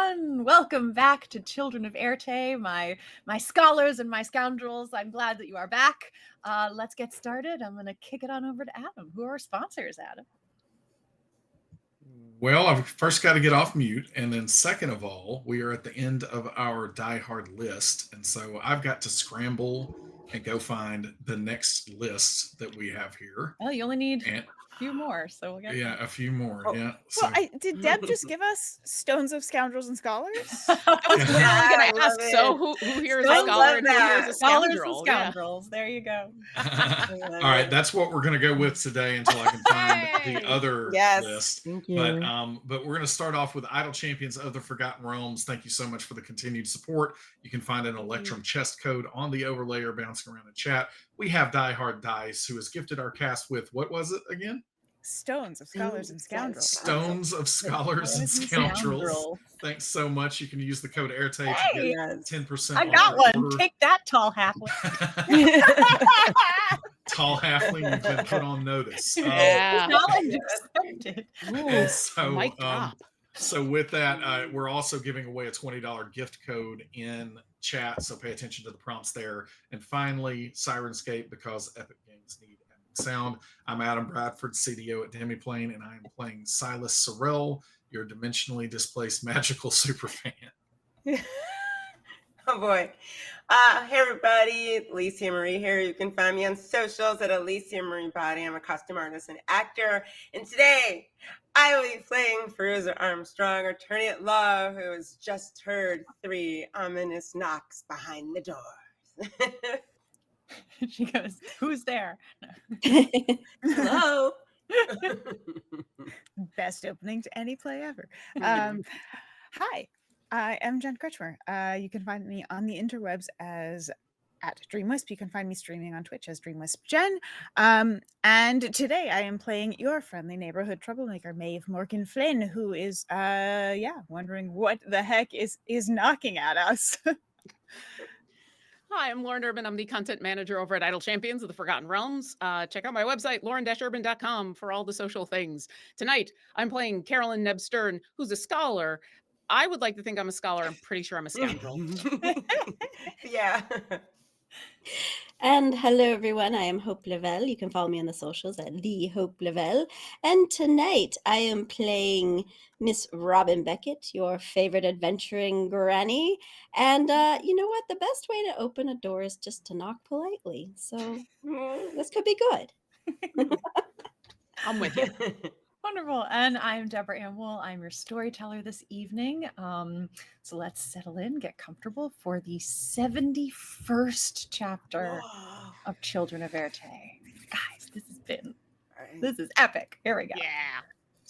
everyone! Welcome back to Children of Éarte, my scholars and my scoundrels. I'm glad that you are back. Let's get started. I'm going to kick it on over to Adam. Who are our sponsors, Adam? Well, I've first got to get off mute. And then second of all, we are at the end of our Die Hard list. And so I've got to scramble and go find the next list that we have here. Well, you only need a few more, so we'll get a few more. Oh, Yeah. Well, did Deb just give us Stones of Scoundrels and Scholars? I was literally going to ask, so who here is a scholar and who here is a Scholars scoundrel? and scoundrels. Yeah. There you go. All right, that's what we're going to go with today until I can find the other list. Thank you. But we're going to start off with Idle Champions of the Forgotten Realms. Thank you so much for the continued support. You can find an Electrum chest code on the overlay or bouncing around the chat. We have Die Hard Dice, who has gifted our cast with, what was it again? Stones of Scholars and Scoundrels. Stones of Scholars and Scoundrels. Thanks so much. You can use the code Éarte to get 10% I got one. order. Take that, tall halfling. Tall halfling, you've been put on notice. Knowledge expected. So with that, we're also giving away a $20 gift code in chat, so pay attention to the prompts there. And finally, Sirenscape, because Epic Games need epic sound. I'm Adam Bradford, CDO at Demiplane, and I am playing Silas Sorrell, your dimensionally displaced magical superfan. Oh boy. Hey everybody, Alicia Marie here. You can find me on socials at Alicia Marie Body. I'm a costume artist and actor. And today I will be playing Fairuza Armstrong, attorney at law, who has just heard 3 ominous knocks behind the doors. She goes, who's there? Hello. Best opening to any play ever. Hi, I am Jen Kretchmer. You can find me on the interwebs as at DreamWisp. You can find me streaming on Twitch as DreamWispJen. And today I am playing your friendly neighborhood troublemaker, Maeve Morgan Flynn, who is wondering what the heck is knocking at us. Hi, I'm Lauren Urban. I'm the content manager over at Idle Champions of the Forgotten Realms. Check out my website, lauren-urban.com, for all the social things. Tonight, I'm playing Carolyn Neb Stern, who's a scholar. I would like to think I'm a scholar. I'm pretty sure I'm a scoundrel. Yeah. And hello, everyone. I am Hope LaVelle. You can follow me on the socials at the Hope LaVelle. And tonight I am playing Miss Robin Beckett, your favorite adventuring granny. And you know what? The best way to open a door is just to knock politely. So this could be good. I'm with you. Wonderful. And I'm Deborah Ann Woll. I'm your storyteller this evening. So let's settle in, get comfortable for the 71st chapter of Children of Éarte. Guys, this is epic. Here we go. Yeah.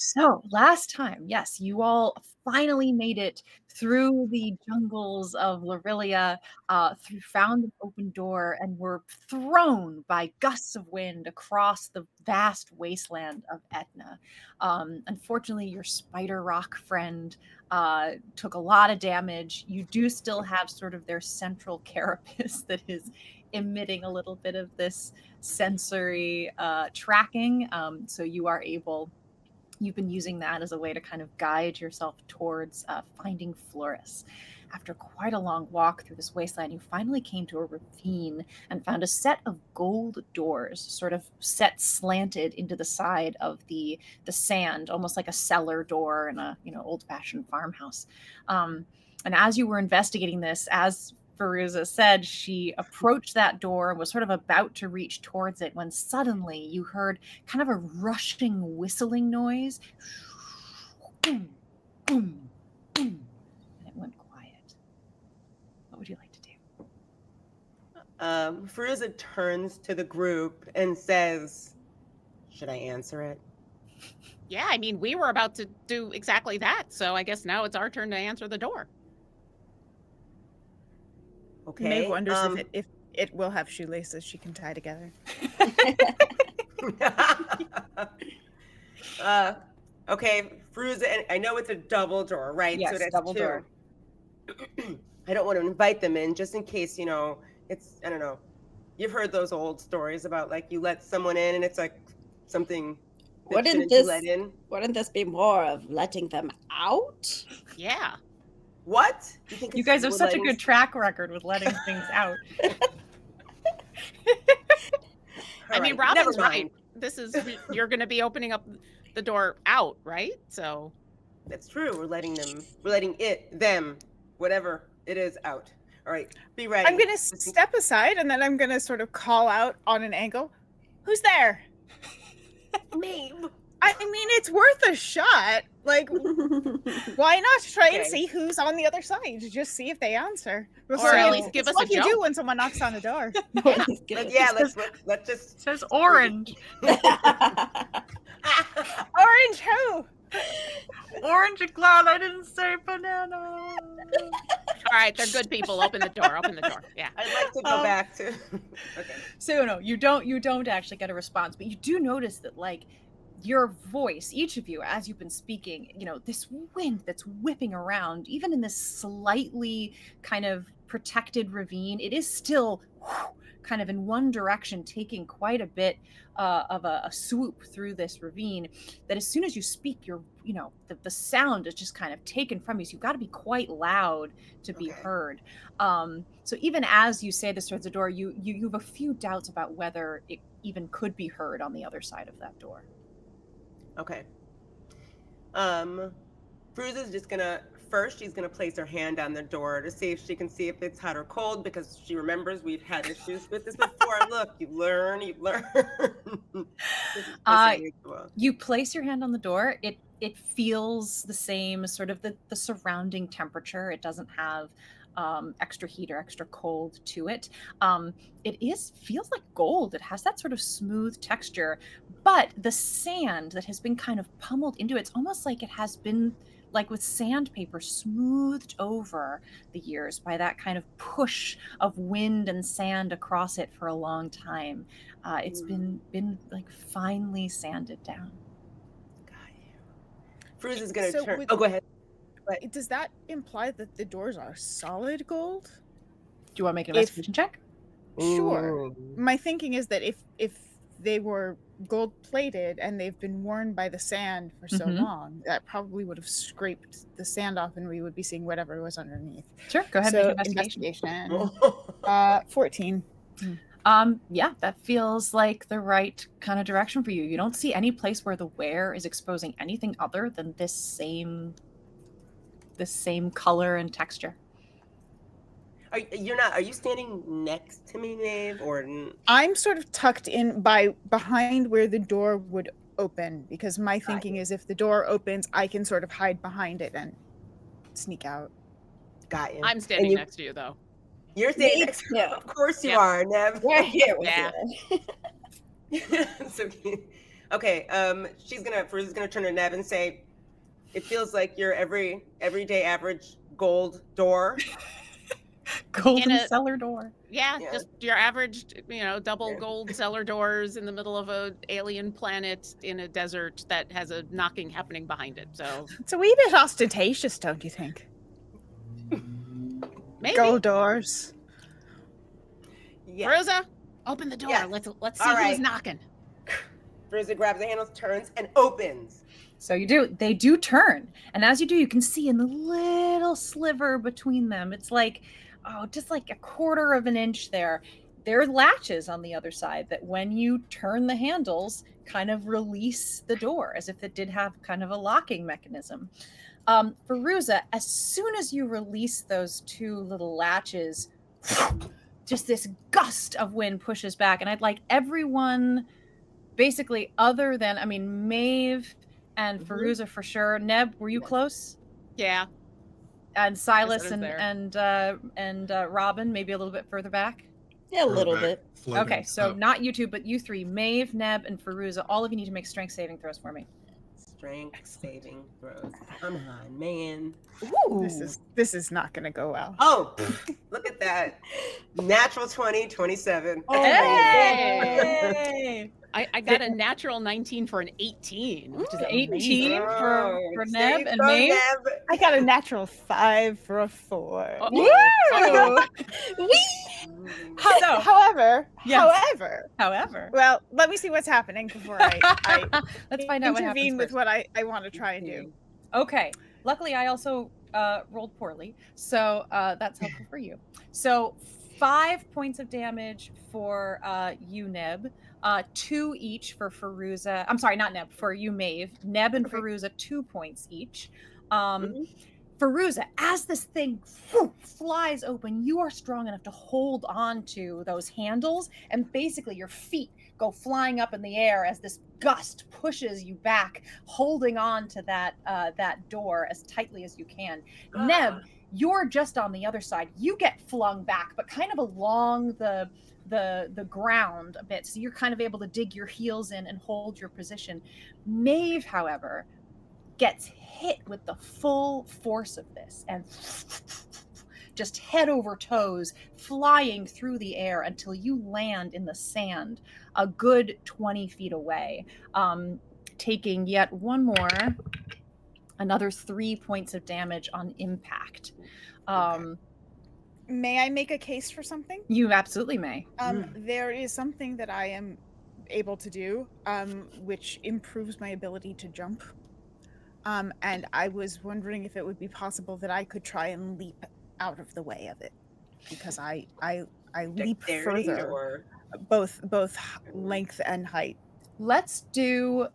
So last time, yes, you all finally made it through the jungles of Lorelia, found an open door, and were thrown by gusts of wind across the vast wasteland of Etna. Unfortunately, your spider rock friend took a lot of damage. You do still have sort of their central carapace that is emitting a little bit of this sensory tracking. So you are able... You've been using that as a way to kind of guide yourself towards finding Floris. After quite a long walk through this wasteland, you finally came to a ravine and found a set of gold doors sort of set slanted into the side of the sand, almost like a cellar door in a old-fashioned farmhouse. And as you were investigating this, as Fairuza said, she approached that door and was sort of about to reach towards it when suddenly you heard kind of a rushing whistling noise. Boom, boom, boom, and it went quiet. What would you like to do? Fairuza turns to the group and says, should I answer it? Yeah, I mean, we were about to do exactly that. So I guess now it's our turn to answer the door. Okay. Maeve wonders if it will have shoelaces she can tie together. Okay, Fairuza, and I know it's a double door, right? Yes, so that's double 2. door. I don't want to invite them in just in case, it's, I don't know. You've heard those old stories about like you let someone in and it's like something Wouldn't this be more of letting them out? Yeah. What? think You it's- guys have we're such a letting- good track record with letting things out. I mean, All right, Robin's never right. mind. This is you're going to be opening up the door out, right? So That's true. We're letting them, whatever it is, out. All right, be ready. I'm going to step aside, and then I'm going to sort of call out on an angle. Who's there? Maeve. I mean, it's worth a shot. Like, why not try and Okay. see who's on the other side? Just see if they answer. Or at least give it's us what a you do joke. when someone knocks on the door. Let's just. It says orange. Orange who? Orange and cloud. I didn't say banana. all right, they're good people. Open the door. Open the door. Yeah. I'd like to go back to. Okay. So no, you don't actually get a response, but you do notice that like your voice, each of you, as you've been speaking, you know, this wind that's whipping around, even in this slightly kind of protected ravine, it is still kind of in one direction, taking quite a bit of a swoop through this ravine. That as soon as you speak, the sound is just kind of taken from you. So you've got to be quite loud to be heard. So even as you say this towards the door, you have a few doubts about whether it even could be heard on the other side of that door. Okay. Fairuza's just gonna she's gonna place her hand on the door to see if she can see if it's hot or cold, because she remembers we've had issues with this before. Look, you learn. You place your hand on the door. It feels the same, sort of the surrounding temperature. It doesn't have extra heat or extra cold to it. It feels like gold. It has that sort of smooth texture, but the sand that has been kind of pummeled into it's almost like it has been, like with sandpaper, smoothed over the years by that kind of push of wind and sand across it for a long time. It's been like finely sanded down. Got you. Fairuza's gonna So turn. with- Oh, go ahead. Does that imply that the doors are solid gold? Do you want to make an If- investigation check? Sure. My thinking is that if they were gold plated and they've been worn by the sand for so Mhm. long, that probably would have scraped the sand off, and we would be seeing whatever was underneath. Sure, go ahead So and make an investigation. investigation. 14. Yeah, that feels like the right kind of direction for you. You don't see any place where the wear is exposing anything other than this same color and texture. Are you standing next to me, Maeve, or? I'm sort of tucked in behind where the door would open, because my thinking is if the door opens, I can sort of hide behind it and sneak out. Got you. I'm standing next to you, though. You're standing Me next. too. Of course you Yep. are, Nev. We're here with Yeah. you. So cute. Okay. Fairuza's gonna turn to Nev and say, "It feels like your everyday average gold door." Golden In a- cellar door. Yeah, Yeah. just your average, double Yeah. gold cellar doors in the middle of a alien planet in a desert that has a knocking happening behind it. So It's a wee bit ostentatious, don't you think? maybe. Gold doors. Yeah. Fairuza, open the door. Yes. Let's see All who's right. knocking. Fairuza grabs the handles, turns, and opens. So they do turn. And as you do, you can see in the little sliver between them, it's like, just like a quarter of an inch there. There are latches on the other side that when you turn the handles, kind of release the door as if it did have kind of a locking mechanism. Fairuza, as soon as you release those two little latches, just this gust of wind pushes back. And I'd like everyone, basically, other than, Maeve and Fairuza for sure. Neb, were you close? Yeah. And Silas was there. and Robin, maybe a little bit further back. Yeah, a little bit. Floating Okay, so up. not you two, but you three, Maeve, Neb, and Fairuza. All of you need to make strength saving throws for me. Strength saving throws. Come on, man. This is not going to go well. Oh, look at that. Natural 20, 27. Oh, Hey! I got a natural 19 for an 18, which is 18 amazing. for Oh, Neb there and you go, Maeve. Neb. I got a natural 5 for a 4. Uh-oh. So- However, Yes. well, let me see what's happening before I Let's find out what intervene happens with first. what I want to try and do. Okay. Luckily, I also rolled poorly, so that's helpful for you. So 5 points of damage for you, Neb. 2 each for Fairuza. I'm sorry, not Neb. For you, Maeve. Neb and Fairuza, 2 points each. Fairuza, as this thing flies open, you are strong enough to hold on to those handles, and basically your feet go flying up in the air as this gust pushes you back, holding on to that door as tightly as you can. Neb, you're just on the other side. You get flung back, but kind of along the ground a bit, so you're kind of able to dig your heels in and hold your position. Maeve, however, gets hit with the full force of this and just head over toes, flying through the air until you land in the sand a good 20 feet away, taking yet one more, another 3 points of damage on impact. May I make a case for something? You absolutely may. There is something that I am able to do, which improves my ability to jump. And I was wondering if it would be possible that I could try and leap out of the way of it, because I leap further, or... both length and height. Let's give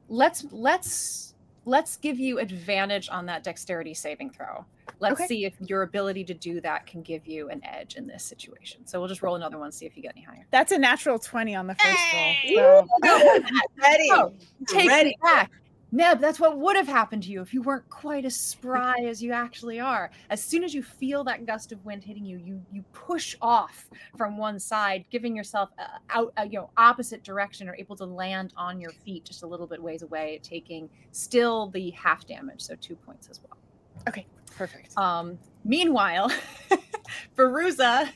you advantage on that dexterity saving throw. Let's see if your ability to do that can give you an edge in this situation. So we'll just roll another one, see if you get any higher. That's a natural 20 on the first roll. So. Ready. Take it back. Neb, that's what would have happened to you if you weren't quite as spry as you actually are. As soon as you feel that gust of wind hitting you, you push off from one side, giving yourself opposite direction, or able to land on your feet just a little bit ways away, taking still the half damage, so 2 points as well. Okay, perfect. Meanwhile, Fairuza,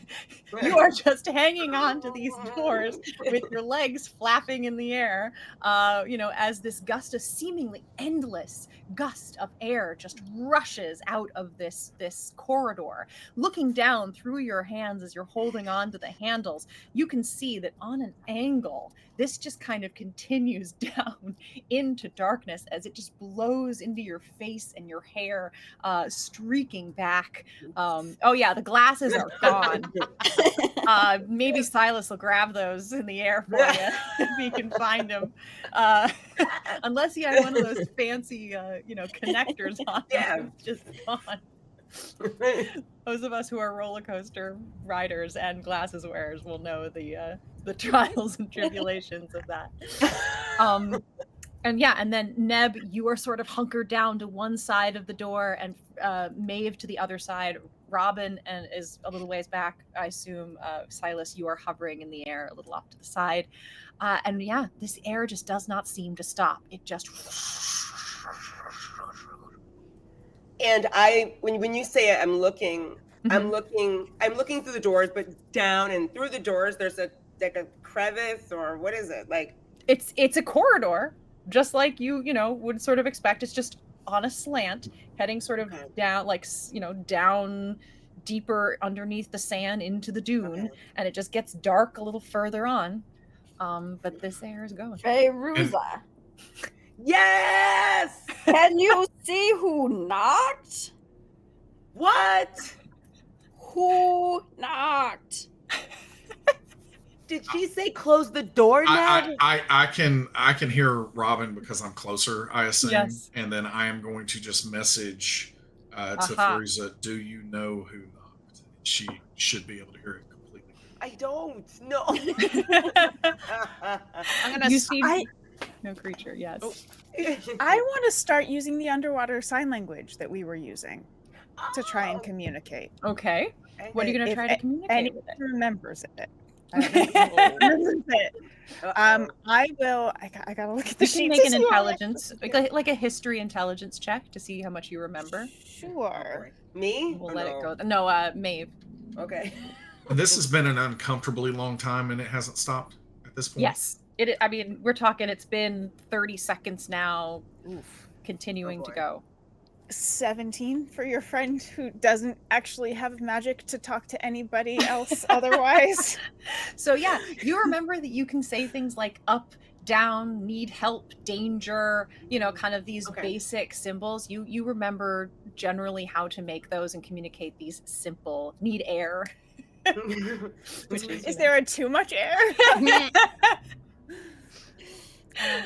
you are just hanging on to these doors with your legs flapping in the air, as this gust of seemingly endless gust of air just rushes out of this corridor. Looking down through your hands as you're holding on to the handles, you can see that on an angle, this just kind of continues down into darkness as it just blows into your face and your hair, streaking back. The glasses are gone. Maybe Silas will grab those in the air for you if he can find them. Unless he had one of those fancy, connectors on him. It's just gone. Those of us who are roller coaster riders and glasses wearers will know the trials and tribulations of that. And then Neb, you are sort of hunkered down to one side of the door, and Maeve to the other side. Robin is a little ways back. I assume Silas, you are hovering in the air a little off to the side. This air just does not seem to stop. It just. And when you say it, I'm looking through the doors, but down and through the doors, there's a crevice, or what is it like? It's a corridor, just like you would sort of expect. It's just on a slant, heading sort of down, down deeper underneath the sand into the dune, and it just gets dark a little further on. But this air is going. Fairuza. Yes! Can you see who knocked? What? Who knocked? Did she say close the door, Ned? I can hear Robin because I'm closer, I assume. Yes. And then I am going to just message to Fairuza, do you know who knocked? She should be able to hear it completely. I don't know. I'm gonna. No creature, yes. Oh. I want to start using the underwater sign language that we were using to try and communicate. Okay. What are you going to try to communicate with it? Remembers it. I will. I gotta look at the You can sheet. make an intelligence, like a history intelligence check to see how much you remember. Sure. Me? We'll let it go. No, Maeve. Okay. This has been an uncomfortably long time, and it hasn't stopped at this point. Yes. I mean, we're talking, it's been 30 seconds now, continuing to go. 17 for your friend who doesn't actually have magic to talk to anybody else otherwise. So yeah, you remember that you can say things like up, down, need help, danger, kind of these basic symbols. You remember generally how to make those and communicate these simple need air. Is there too much air?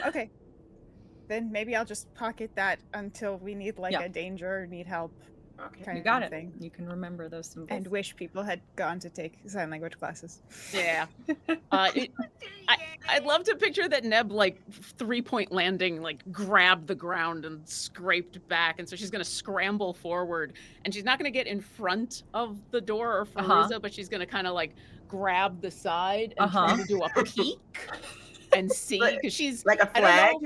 Okay. Then maybe I'll just pocket that until we need like Yeah. a danger, need help. Okay, you got it. Thing. You can remember those symbols. And wish people had gone to take sign language classes. Yeah. I'd love to picture that Neb, like, 3-point landing, like, grabbed the ground and scraped back. And so she's going to scramble forward. And she's not going to get in front of the door or Fairuza, but she's going to kind of, like, grab the side and try to do a peek and see. Because she's... Like a flag?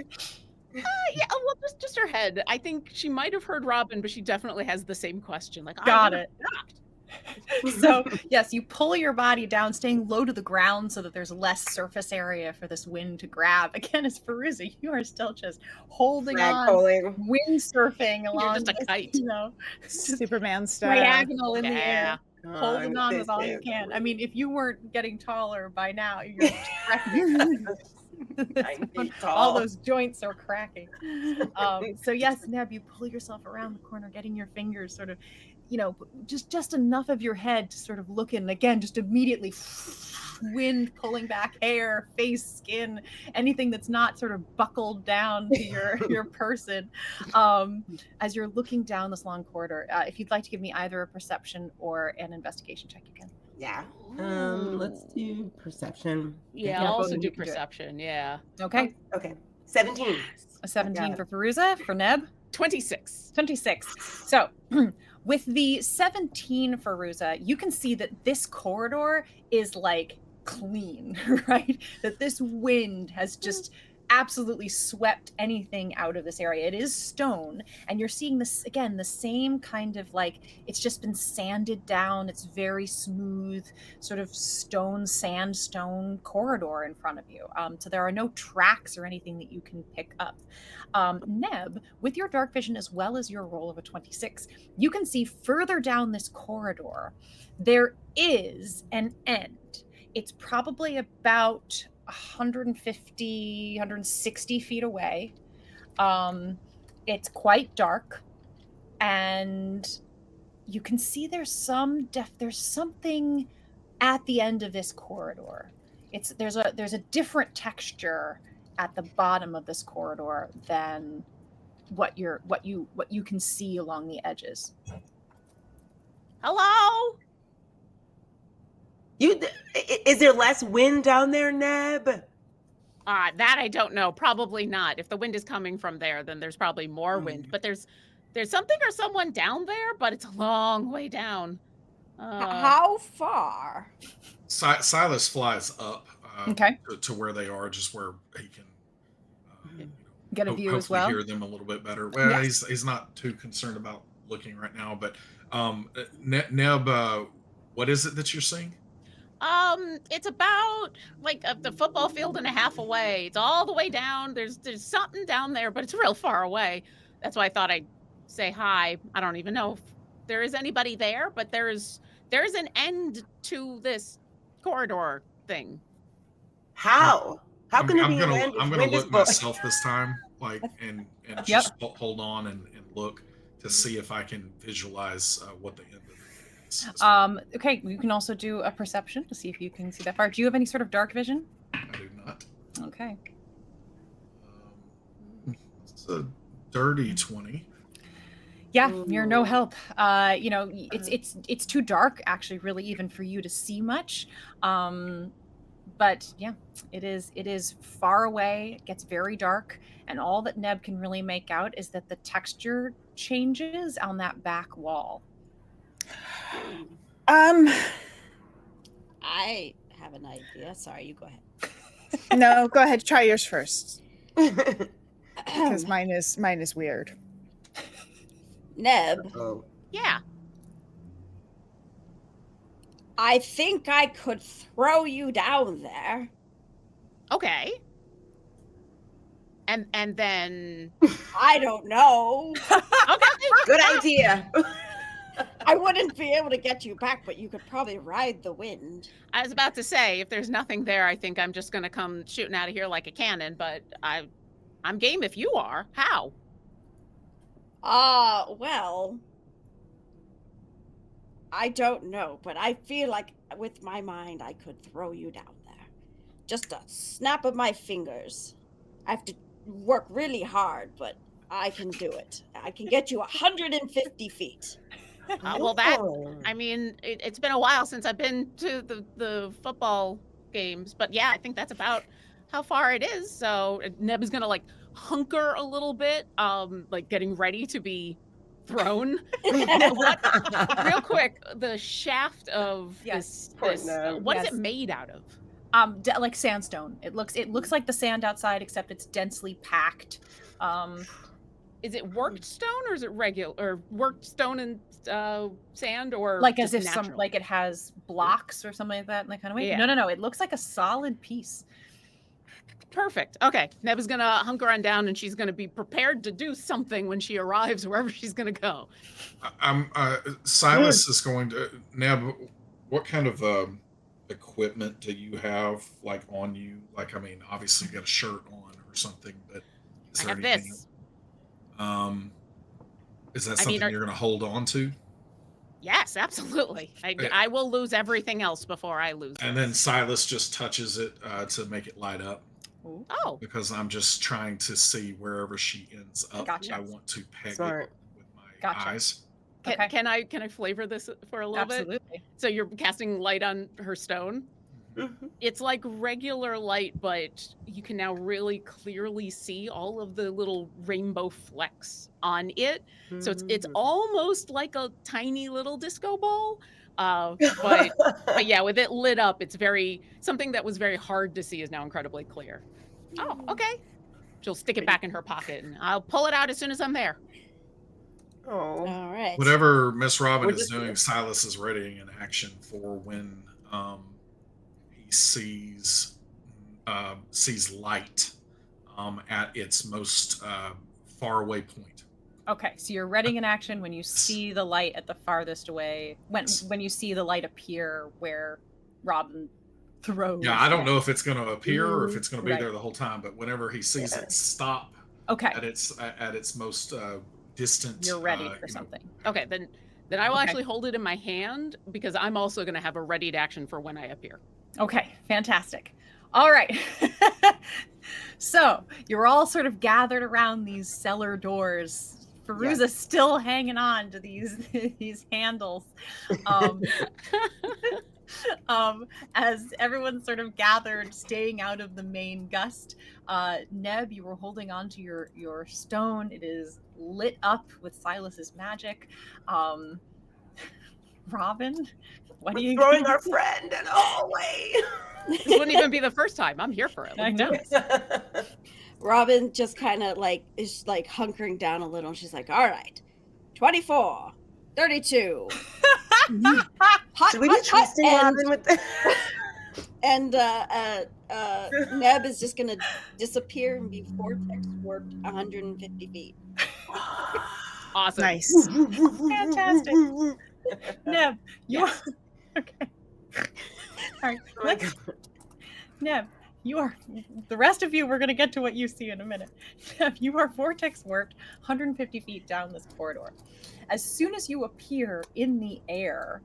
Yeah, well, just her head. I think she might have heard Robin, but she definitely has the same question. Like, got it. So, yes, you pull your body down, staying low to the ground so that there's less surface area for this wind to grab. Again, as Fairuza, you are still just holding on, windsurfing along. You're just a kite. You know, Superman style. Diagonal in the air. Holding on with all you can. I mean, if you weren't getting taller by now, you're cracking. All those joints are cracking. So yes, Neb, you pull yourself around the corner, getting your fingers sort of, you know, just enough of your head to sort of look in. Again, just immediately wind pulling back hair, face, skin, anything that's not sort of buckled down to your person. As you're looking down this long corridor, if you'd like to give me either a perception or an investigation check, you can. Yeah. Let's do perception. Yeah, I'll also do perception. Yeah. Okay. Okay. 17. A 17 for Fairuza. For Neb? 26. 26. So with the 17 Fairuza, you can see that this corridor is like clean, right? That this wind has just absolutely swept anything out of this area. It is stone, and you're seeing this again, the same kind of like, it's just been sanded down. It's very smooth, sort of sandstone corridor in front of you. So there are no tracks or anything that you can pick up. Neb, with your dark vision as well as your roll of a 26, you can see further down this corridor, there is an end. It's probably about 150, 160 feet away. It's quite dark, and you can see there's something at the end of this corridor. There's a different texture at the bottom of this corridor than what you can see along the edges. Hello? Is there less wind down there, Neb? That I don't know. Probably not. If the wind is coming from there, then there's probably more wind. But there's something or someone down there, but it's a long way down. How far? Silas flies up Okay. to where they are, just where he can Get a view as well. Hear them a little bit better. Well, Yes. he's not too concerned about looking right now, but Neb, what is it that you're seeing? It's about like the football field and a half away. It's all the way down. There's something down there, but it's real far away. That's why I thought I'd say hi. I don't even know if there is anybody there, but there's an end to this corridor thing. How? How can there be an end? I'm gonna look myself this time, like, and just hold on and look to see if I can visualize what the end of it is. Okay, you can also do a perception to see if you can see that far. Do you have any sort of dark vision? I do not. Okay. It's a dirty 20. Yeah, you're no help. You know, it's too dark, actually, really, even for you to see much. But yeah, it is far away. It gets very dark, and all that Neb can really make out is that the texture changes on that back wall. I have an idea. Sorry, you go ahead. No, go ahead. Try yours first. Because mine is weird. Neb, Yeah. I think I could throw you down there. Okay. And then I don't know. okay. Good idea. I wouldn't be able to get you back, but you could probably ride the wind. I was about to say, if there's nothing there, I think I'm just gonna come shooting out of here like a cannon. But I'm game if you are. How? Well, I don't know, but I feel like with my mind I could throw you down there. Just a snap of my fingers. I have to work really hard, but I can do it. I can get you 150 feet. Well, that, Oh. I mean, it's been a while since I've been to the football games, but yeah, I think that's about how far it is. So Neb is gonna like hunker a little bit, like getting ready to be thrown. Real quick, the shaft of Yes. Poor this Neb. what is Yes. it made out of? Like sandstone. It looks like the sand outside, except it's densely packed. Is it worked stone or is it regular or worked stone and sand or Like as just if natural? like it has blocks or something like that in that kind of way. Yeah. No. It looks like a solid piece. Perfect. Okay. Neb is gonna hunker on down and she's gonna be prepared to do something when she arrives wherever she's gonna go. Silas is going to Neb. What kind of equipment do you have like on you? Like, I mean, obviously you got a shirt on or something, but is I there have anything? this. Is that I something mean, you're going to hold on to? Yes, absolutely. I will lose everything else before I lose And this. then Silas just touches it to make it light up. Oh, Because I'm just trying to see wherever she ends up. Gotcha. I want to peg Smart. it with my Gotcha. eyes. Okay. can I flavor this for a little bit? Absolutely. So you're casting light on her stone. Mhm. It's like regular light, but you can now really clearly see all of the little rainbow flecks on it. So it's almost like a tiny little disco ball. But yeah, with it lit up, it's very something that was very hard to see is now incredibly clear. Oh, okay. She'll stick it back in her pocket, and I'll pull it out as soon as I'm there. Oh. All right. Whatever Miss Robin We're is just doing, gonna- Silas is readying an action for when he sees light at its most far away point. Okay, so you're readying an action when you see the light at the farthest away. When you see the light appear where Robin throws. Yeah, I don't know if it's going to appear or if it's going to be Right. there the whole time, but whenever he sees Yeah. it stop Okay, at its most distant, you're ready for you know, something. Okay, then I will Okay. actually hold it in my hand because I'm also going to have a readied action for when I appear. Okay, fantastic. All right. So you're all sort of gathered around these cellar doors. Fairuza's still hanging on to these handles. As everyone's sort of gathered, staying out of the main gust. Neb, you were holding on to your stone. It is lit up with Silas's magic. Robin, what are you throwing gonna our do? friend in the hallway. This wouldn't even be the first time. I'm here for it. I Let's do know. this. Robin just kind of like is like hunkering down a little. And she's like, "All right, 24, 32." Hot, Should we hot, be trusting hot, Robin with the and Neb is just gonna disappear and be vortex warped 150 feet. Awesome. Nice. Fantastic. Neb, you Yes. are okay. All right, let's Neb, you are the rest of you. We're gonna get to what you see in a minute. Neb, you are vortex warped 150 feet down this corridor. As soon as you appear in the air,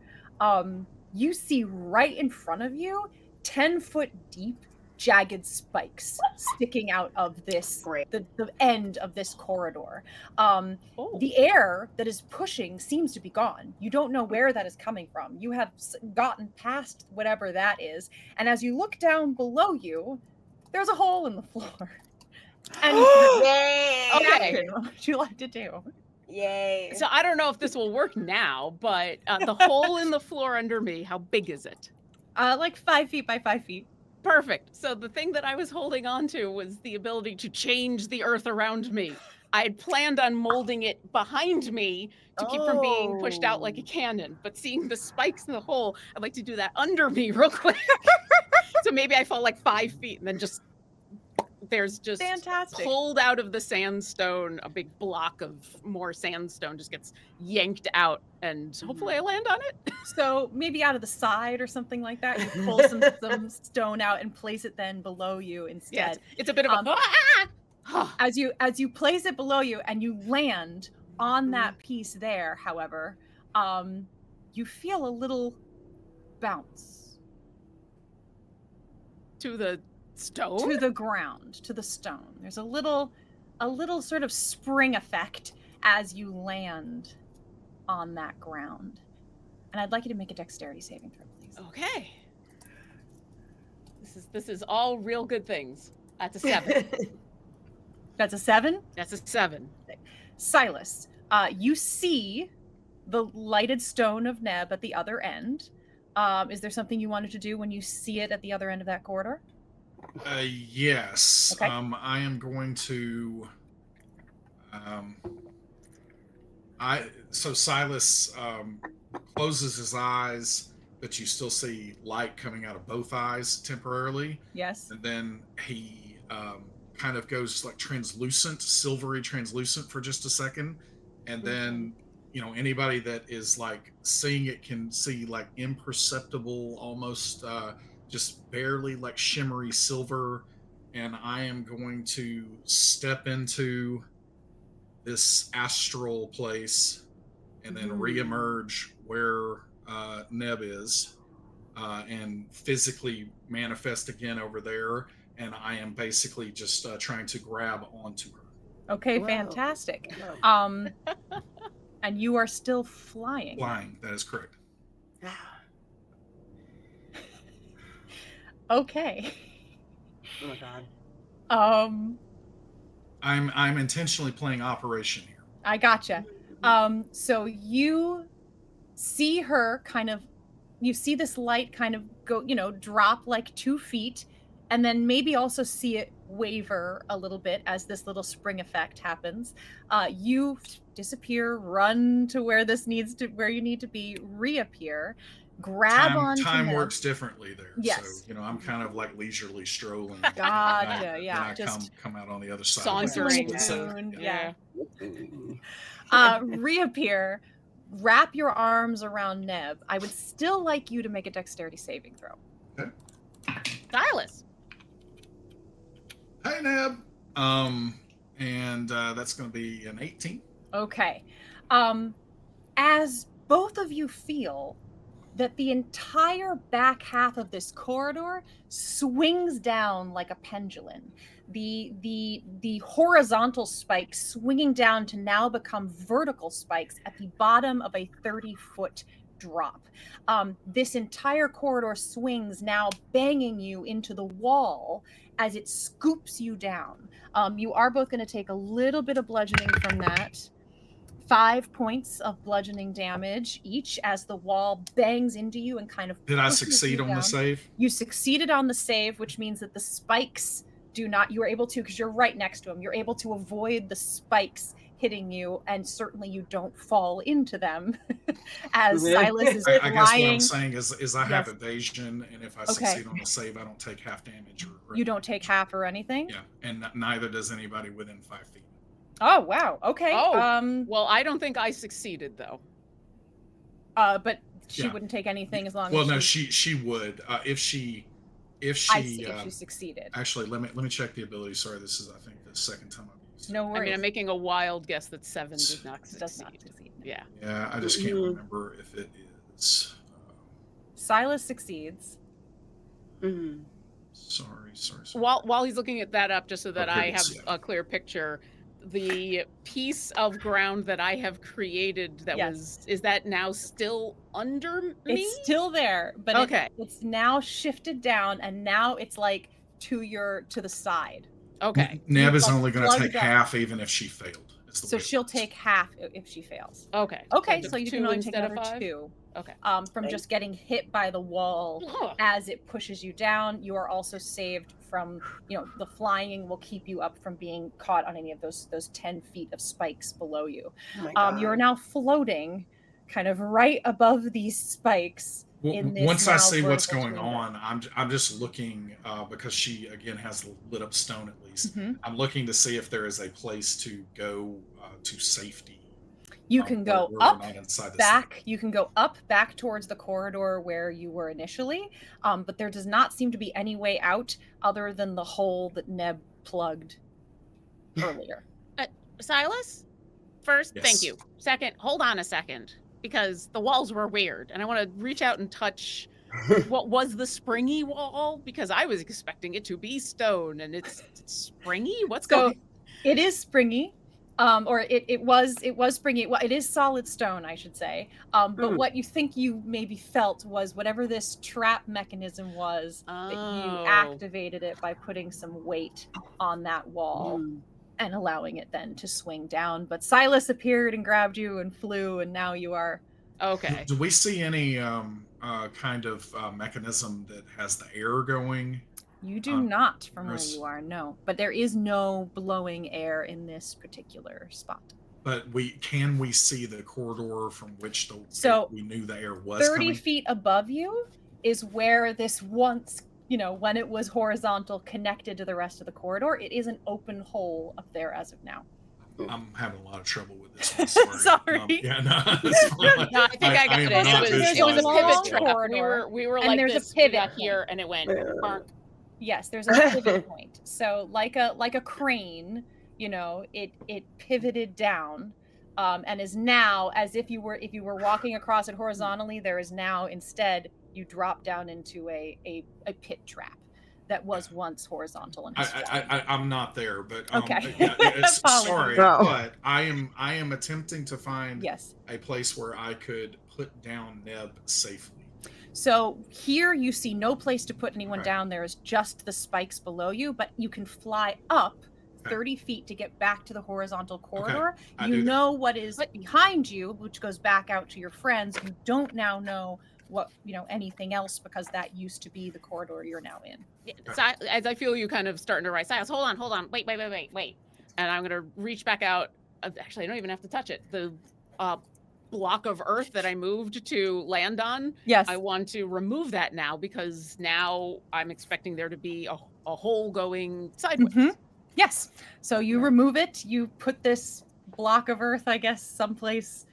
you see right in front of you 10-foot deep jagged spikes sticking out of this the end of this corridor. Oh. The air that is pushing seems to be gone. You don't know where that is coming from. You have gotten past whatever that is, and as you look down below you, there's a hole in the floor. And Yay! Okay. Captain, what would you like to do? Yay! So I don't know if this will work now, but the hole in the floor under me, how big is it? Like 5 feet by 5 feet. Perfect. So the thing that I was holding on to was the ability to change the earth around me. I had planned on molding it behind me to keep from being pushed out like a cannon, but seeing the spikes in the hole, I'd like to do that under me real quick. So maybe I fall like 5 feet and then there's just Fantastic. pulled out of the sandstone, a big block of more sandstone just gets yanked out, and hopefully I land on it. So maybe out of the side or something like that, you pull some stone out and place it then below you instead. Yeah, it's a bit of a As you place it below you and you land on that piece there, however, you feel a little bounce To the stone? to the ground, to the stone. There's a little sort of spring effect as you land on that ground. And I'd like you to make a dexterity saving throw, please. Okay. This is all real good things. That's a 7. That's a 7? That's a 7. Silas, you see the lighted stone of Neb at the other end. Is there something you wanted to do when you see it at the other end of that corridor? Yes. Okay. I am going to. So Silas closes his eyes, but you still see light coming out of both eyes temporarily. Yes. And then he kind of goes like translucent, silvery translucent for just a second. And then, anybody that is like seeing it can see like imperceptible, almost just barely like shimmery silver. And I am going to step into this astral place and then reemerge where Neb is and physically manifest again over there. And I am basically just trying to grab onto her. Okay, Wow. fantastic. Wow. And you are still flying. Flying, that is correct. Okay. Oh my god. I'm intentionally playing Operation here. I gotcha. So you see her you see this light kind of go, drop like 2 feet, and then maybe also see it waver a little bit as this little spring effect happens. You disappear, run to where you need to be, reappear, grab onto Time Neb. works differently there. Yes. So, I'm kind of like leisurely strolling. Gotcha, and yeah, I just come out on the other side. sauntering. Yeah. Yeah. Reappear, wrap your arms around Neb. I would still like you to make a dexterity saving throw. Okay. Silas. Hey, Neb. And that's going to be an 18. Okay. As both of you feel that the entire back half of this corridor swings down like a pendulum. The horizontal spikes swinging down to now become vertical spikes at the bottom of a 30-foot drop. This entire corridor swings, now banging you into the wall as it scoops you down. You are both going to take a little bit of bludgeoning from that. 5 points of bludgeoning damage each as the wall bangs into you and kind of Did I pushes succeed you on the down. save? You succeeded on the save, which means that the spikes you are able to, because you're right next to them, you're able to avoid the spikes hitting you, and certainly you don't fall into them as Silas is I guess what flying. I'm saying is I have Yes. evasion, and if I Okay. succeed on the save, I don't take half damage. Or You don't take half or anything? Yeah, and neither does anybody within 5 feet. Oh, wow. Okay. Oh. Well, I don't think I succeeded though. But she Yeah. wouldn't take anything as long Well, as no, she would if she I see, if she succeeded. actually let me check the ability. Sorry, this is I think the second time I've used it. No worries. I mean, I'm making a wild guess that 7 did not succeed. Does not succeed. Yeah. Yeah, I just can't remember if it is. Silas succeeds. Mhm. Sorry. While he's looking at that up, just so that Okay, I have yeah. a clear picture, the piece of ground that I have created that Yes. is that now still under me? It's still there, but Okay. it's now shifted down, and now it's like to the side. Okay. Neb is like only going to plugged take up. half, even if she failed. Is the So way it she'll works. take half if she fails. Okay. Okay, took so you 2 can only take instead of another 5? 2. Okay. From just getting hit by the wall Ugh. as it pushes you down. You are also saved from, the flying will keep you up from being caught on any of those 10 feet of spikes below you. Oh my god. You are now floating kind of right above these spikes. In this Once I now see what's vertical going chamber. on, I'm just looking because she again has lit up stone at least. Mhm. I'm looking to see if there is a place to go to safety. You can go where we're up, not inside the back. You can go up, back towards the corridor where you were initially, but there does not seem to be any way out other than the hole that Neb plugged earlier. Silas? First, Yes. thank you. Second, hold on a second. because the walls were weird, and I want to reach out and touch what was the springy wall, because I was expecting it to be stone, and it's springy. What's going? It is springy, or it was springy. Well, it is solid stone, I should say. But what you think you maybe felt was whatever this trap mechanism was, that you activated it by putting some weight on that wall and allowing it then to swing down. But Silas appeared and grabbed you and flew, and now you are okay. Do we see any kind of mechanism that has the air going? You do not from where you are, no. But there is no blowing air in this particular spot. But can we see the corridor from which we knew the air was 30 coming? feet above you is where this once, when it was horizontal, connected to the rest of the corridor. It is an open hole up there as of now. I'm having a lot of trouble with this one. Sorry. Sorry. Yeah, no, it's fine. No, I think I got it. It was a pivot trap. We were like there's this. A pivot we got here, and it went. Yes, there's a pivot point. So like a crane, it pivoted down, and is now, as if you were walking across it horizontally, there is now instead you drop down into a pit trap that was once horizontal. And I'm not there, but okay. Sorry, but I am attempting to find a place where I could put down Neb safely. So here you see no place to put anyone down. There is just the spikes below you, but you can fly up 30 feet to get back to the horizontal corridor. You know what is behind you, which goes back out to your friends. You don't now know what, anything else, because that used to be the corridor you're now in. So as I feel you kind of starting to rise, Silas, hold on. Wait. And I'm going to reach back out. Actually, I don't even have to touch it. The block of earth that I moved to land on. Yes. I want to remove that now, because now I'm expecting there to be a hole going sideways. Mm-hmm. Yes. So you remove it. You put this block of earth, I guess, someplace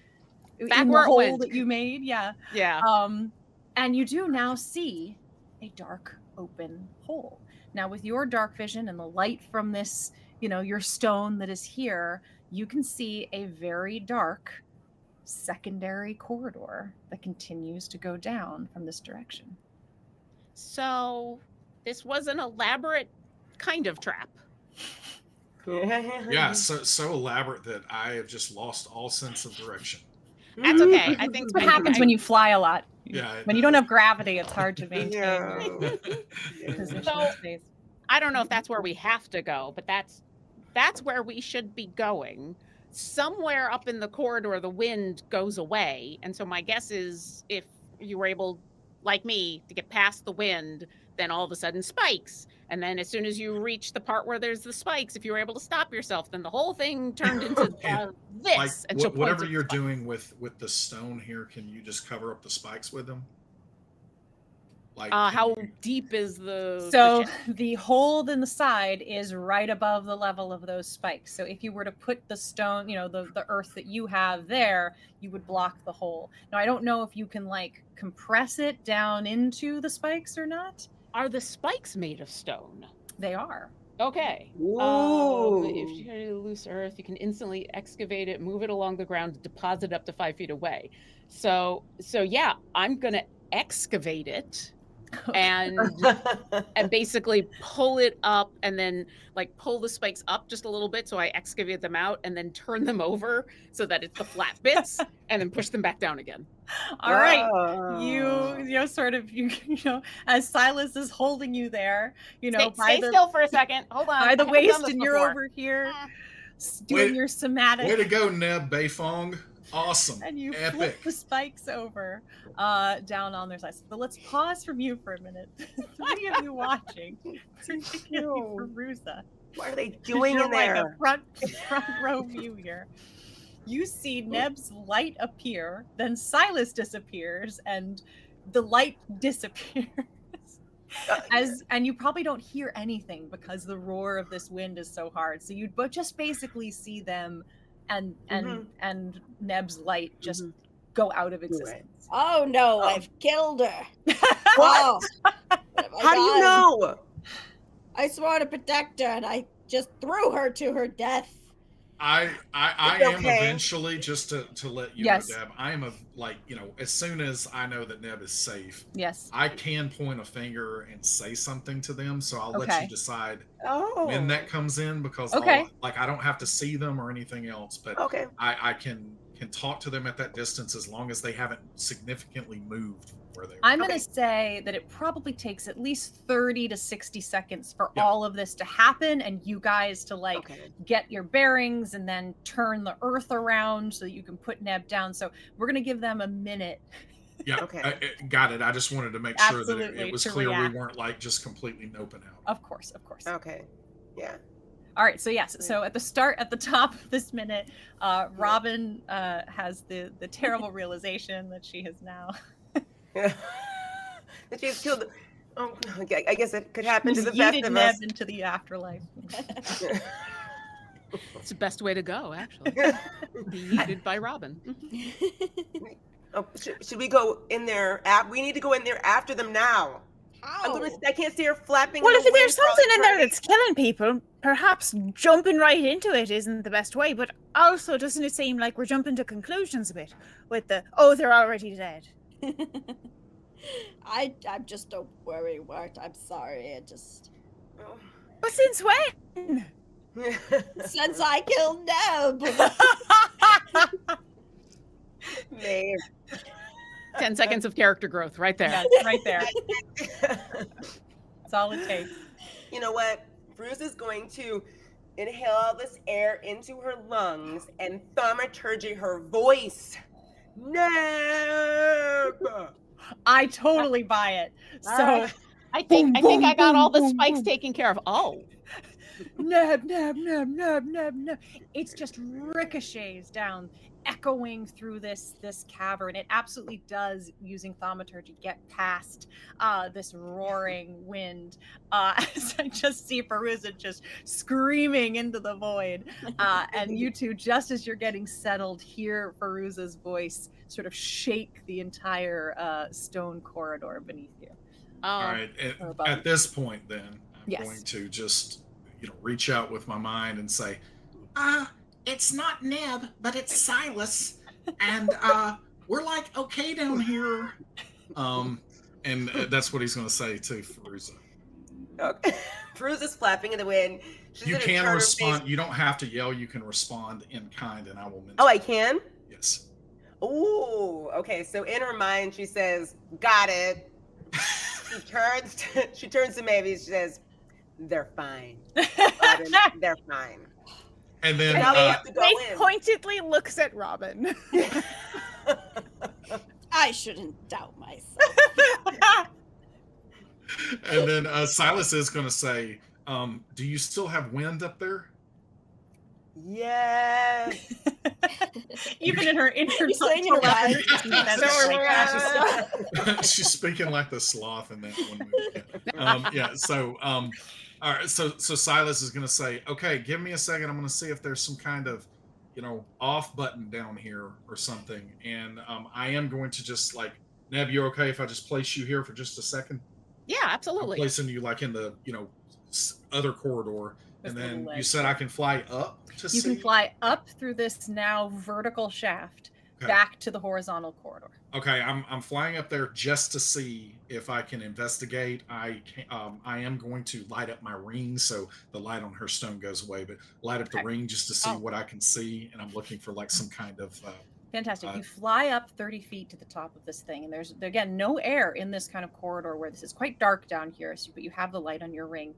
back in where the hole it went. that you made. Yeah. Yeah. And you do now see a dark open hole. Now with your dark vision and the light from this, your stone that is here, you can see a very dark secondary corridor that continues to go down from this direction. So this was an elaborate kind of trap. Yeah, so elaborate that I have just lost all sense of direction. That's okay. I think that's what happens when you fly a lot. Yeah. When you don't have gravity, it's hard to maintain position in space. I don't know if that's where we have to go, but that's where we should be going. Somewhere up in the corridor, the wind goes away. And so my guess is if you were able, like me, to get past the wind, then all of a sudden spikes. And then as soon as you reach the part where there's the spikes, if you were able to stop yourself, then the whole thing turned into this. Like, and whatever you're doing with the stone here, can you just cover up the spikes with them? Like, how deep is the... So the hole in the side is right above the level of those spikes. So if you were to put the stone, the earth that you have there, you would block the hole. Now, I don't know if you can compress it down into the spikes or not. Are the spikes made of stone? They are. Okay. If you hit loose earth, you can instantly excavate it, move it along the ground, deposit up to 5 feet away. So yeah, I'm gonna excavate it. And basically pull it up, and then pull the spikes up just a little bit, so I excavate them out and then turn them over so that it's the flat bits, and then push them back down again. All right. As Silas is holding you there, stay still for a second. Hold on. By the waist, and you're over here doing your somatic. Way to go, Neb Beifong. Awesome. And you Epic. flip the spikes over down on their sides. But let's pause from you for a minute. Three of you watching. Particularly Fairuza. What are they doing in there? A front row view here. You see Neb's light appear, then Silas disappears, and the light disappears. And you probably don't hear anything because the roar of this wind is so hard. So you'd just basically see them and Neb's light just go out of existence. Oh no, I've killed her. What? How do you know? I swore to protect her, and I just threw her to her death. I It's am okay. eventually, just to let you Yes. know, Deb, I am as soon as I know that Neb is safe, Yes. I can point a finger and say something to them. So I'll let you Okay. decide Oh. when that comes in, because Okay. I don't have to see them or anything else, but Okay. I can talk to them at that distance as long as they haven't significantly moved from where they are. I'm going Okay. to say that it probably takes at least 30 to 60 seconds for Yeah. all of this to happen and you guys to like Okay. get your bearings and then turn the earth around so that you can put Neb down. So we're going to give them a minute. Yeah, Okay. got it. I just wanted to make sure that Absolutely, it was to clear react. we weren't like just completely noping out. Of course, of course. Okay. Yeah. All right, so yes, so at the top of this minute, Robin has the terrible realization that she has now That she's killed. Oh, okay. I guess it could happen to the best yeeted of Neb us. into the afterlife. It's the best way to go, actually. Be yeeted by Robin. Oh, should we go in there? We need to go in there after them now. How? I can't see her flapping. Well, in if the there's wind while something it's in there running. that's killing people, perhaps jumping right into it isn't the best way. But also, doesn't it seem like we're jumping to conclusions a bit with the, oh, they're already dead? I'm just don't worry, Wart. I'm sorry. I just Oh. But since when? since I killed Neb. Maeve. 10 seconds of character growth right there. Yes, right there. That's all it takes. You know what? Bruce is going to inhale all this air into her lungs and thaumaturgy her voice. Neb! I totally buy it. So Alright. I think I got all the spikes taken care of. Oh, Neb. It's just ricochets down, echoing through this cavern. It absolutely does, using thaumaturgy, get past this roaring wind. As I just see Fairuza just screaming into the void, and you two, just as you're getting settled, hear Fairuza's voice sort of shake the entire stone corridor beneath you. All right. At this point, then I'm Yes. going to just reach out with my mind and say, it's not Neb, but it's Silas, and we're like okay down here. And that's what he's going to say to Fairuza. Okay. Bruce is flapping in the wind. She's You gonna can turn her respond. face- You don't have to yell. You can respond in kind, and I will mention. Oh, I can? Yes. Ooh, okay. So in her mind, she says, "Got it." She turns to Maeve. She says, "They're fine. Robin, they're fine." And then Now we have to go Maeve in. pointedly looks at Robin. I shouldn't doubt myself. and then Silas is going to say, "Do you still have wind up there?" Yes. Even in her You're saying you're right. She's speaking like the sloth in that one movie. Yeah. So, all right. So Silas is going to say, "Okay, give me a second. I'm going to see if there's some kind of, off button down here or something." And I am going to just like, Neb, you okay if I just place you here for just a second? yeah, I'm absolutely. placing you like in the, other corridor. This And little then you ledge. said I can fly up to see. You can fly up through this now vertical shaft Okay. back to the horizontal corridor. Okay, I'm flying up there just to see if I can investigate. I am going to light up my ring so the light on her stone goes away, but light up the Okay. ring just to see Oh. what I can see, and I'm looking for like some kind of. Fantastic. You fly up 30 feet to the top of this thing, and there's, again, no air in this kind of corridor where this is quite dark down here, but you have the light on your ring.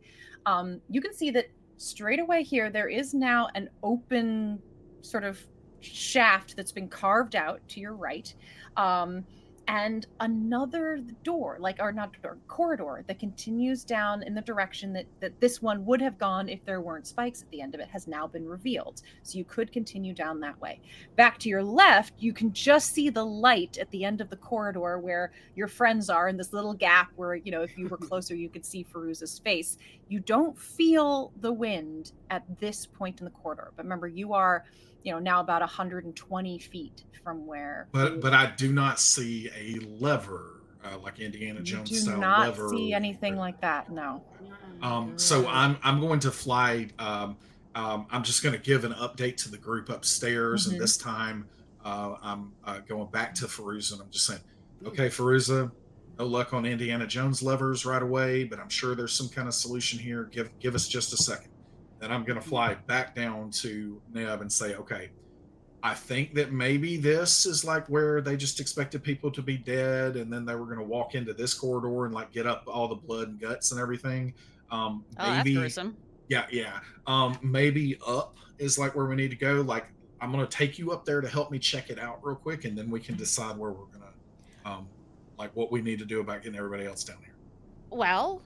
You can see that straight away here, there is now an open sort of shaft that's been carved out to your right. And another door, corridor that continues down in the direction that this one would have gone if there weren't spikes at the end of it, has now been revealed. So you could continue down that way. Back to your left, you can just see the light at the end of the corridor where your friends are, in this little gap where, if you were closer, you could see Fairuza's face. You don't feel the wind at this point in the corridor. But remember, you are now about 120 feet from where. But I do not see a lever like Indiana Jones do style not lever. see anything like that. No. So I'm going to fly I'm just going to give an update to the group upstairs, and Mhm. this time I'm going back to Fairuza, and I'm just saying, okay, Fairuza, no luck on Indiana Jones levers right away, but I'm sure there's some kind of solution here. Give us just a second. Then I'm going to fly back down to Neb and say, okay, I think that maybe this is like where they just expected people to be dead, and then they were going to walk into this corridor and like get up all the blood and guts and everything. Oh, that's Maybe, gruesome. yeah. Maybe up is like where we need to go. Like, I'm going to take you up there to help me check it out real quick, and then we can decide where we're going to, like, what we need to do about getting everybody else down here. Well,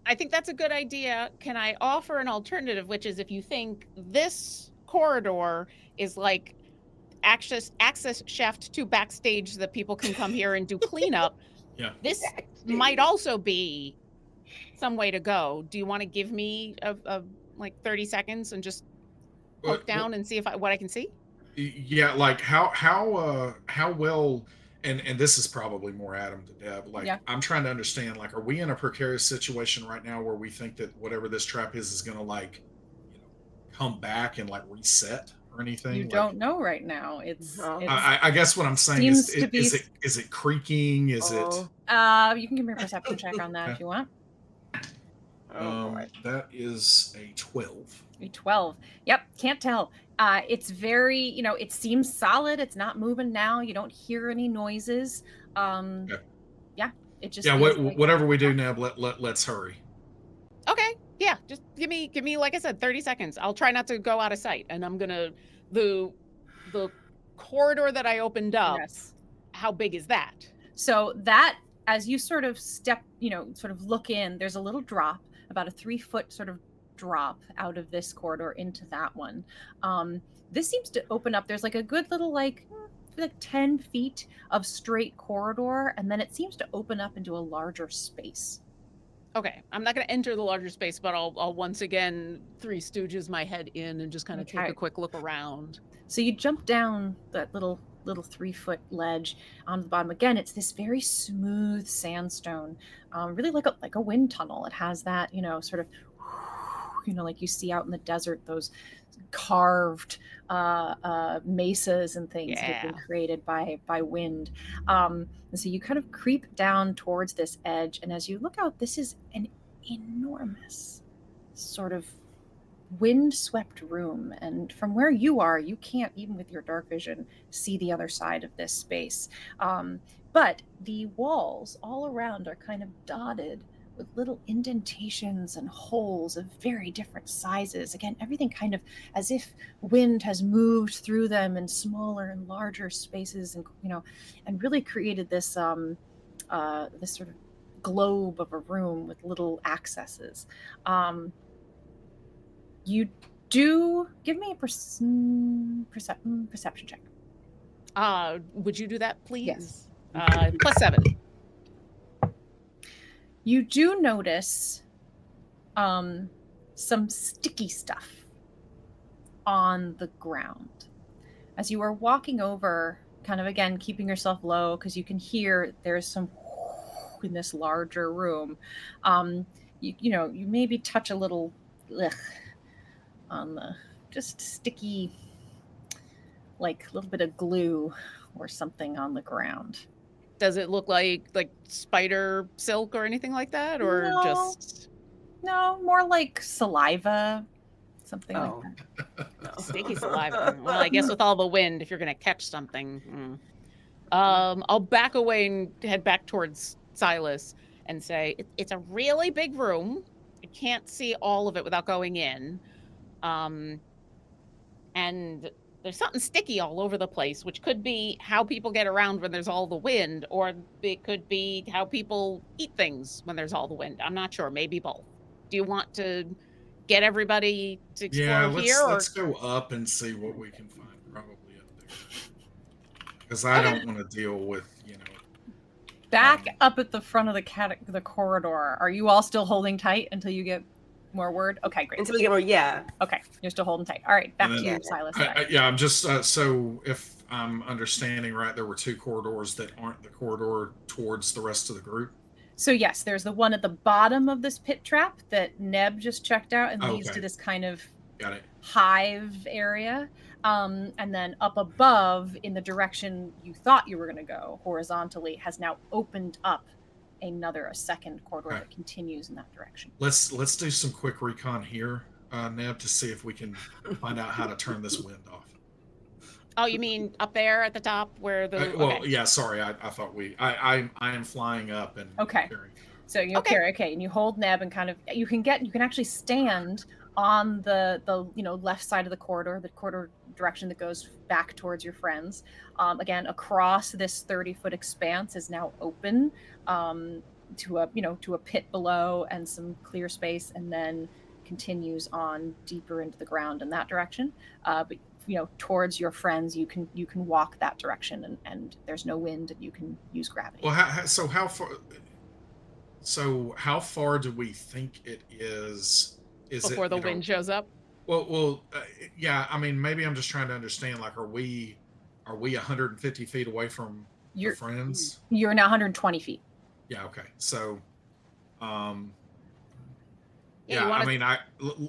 I think that's a good idea. Can I offer an alternative, which is if you think this corridor is like access shaft to backstage so that people can come here and do cleanup, Yeah. this might also be some way to go. Do you want to give me a like 30 seconds and just poke down and see if what I can see? Yeah, like how well, and this is probably more Adam to Deb. Like, Yeah. I'm trying to understand, like, are we in a precarious situation right now where we think that whatever this trap is going to, like, come back and like reset or anything? You Like, don't know right now. It's I guess what I'm saying seems is, to be is it creaking? Is it? you can give me a perception check on that if you want. That is a 12. A 12. Yep, can't tell. It's very, it seems solid. It's not moving now. You don't hear any noises. Yeah, it just feels like, whatever we do now, let's hurry. Okay, yeah, just give me like I said 30 seconds. I'll try not to go out of sight, and I'm gonna the corridor that I opened up. Yes. How big is that? So that, as you sort of step, sort of look in, there's a little drop, about a 3-foot sort of drop out of this corridor into that one. This seems to open up. There's like a good little like 10 feet of straight corridor, and then it seems to open up into a larger space. Okay, I'm not going to enter the larger space, but I'll once again Three Stooges my head in and just kind of take a quick look around. So you jump down that little 3-foot ledge on the bottom. Again, it's this very smooth sandstone, really like a wind tunnel. It has that, sort of, like you see out in the desert, those carved mesas and things that have been created by wind. And so you kind of creep down towards this edge, and as you look out, this is an enormous sort of wind-swept room, and from where you are, you can't, even with your dark vision, see the other side of this space. But the walls all around are kind of dotted with little indentations and holes of very different sizes. Again, everything kind of as if wind has moved through them in smaller and larger spaces, and and really created this this sort of globe of a room with little accesses. You do give me a perception check. Would you do that, please? Yes. +7. You do notice some sticky stuff on the ground. As you are walking over, kind of again keeping yourself low because you can hear there's some in this larger room. You maybe touch a little on the just sticky, like a little bit of glue or something on the ground. Does it look like spider silk or anything like that, or just? No, more like saliva, something like that. No. Sticky saliva. Well, I guess with all the wind, if you're gonna catch something, I'll back away and head back towards Silas and say it's a really big room. I can't see all of it without going in, and there's something sticky all over the place, which could be how people get around when there's all the wind, or it could be how people eat things when there's all the wind. I'm not sure. Maybe both. Do you want to get everybody to explore here? Let's go up and see what we can find. Probably up there, because I don't want to deal with Back up at the front of the corridor. Are you all still holding tight until you get more word? Okay, great. Until we get more, yeah. Okay, you're still holding tight. All right, back to you, Silas. I'm just so if I'm understanding right, there were 2 corridors that aren't the corridor towards the rest of the group. So yes, there's the one at the bottom of this pit trap that Neb just checked out and leads to this kind of Got it. hive area. And then up above, in the direction you thought you were going to go, horizontally, has now opened up a second corridor that continues in that direction. Let's do some quick recon here, Neb, to see if we can find out how to turn this wind off. Oh, you mean up there at the top where the? Well, yeah. Sorry, I thought I am flying up and Okay. carrying. So you carry, and you hold Neb and kind of you can actually stand on the left side of the corridor direction that goes back towards your friends. Again, across this 30-foot expanse is now open to a pit below and some clear space, and then continues on deeper into the ground in that direction. But towards your friends, you can walk that direction, and there's no wind, and you can use gravity. Well, how far do we think it is? Before the wind shows up? Well, yeah. I mean, maybe I'm just trying to understand. Like, are we 150 feet away from your friends? You're now 120 feet. Yeah. Okay. So, I mean,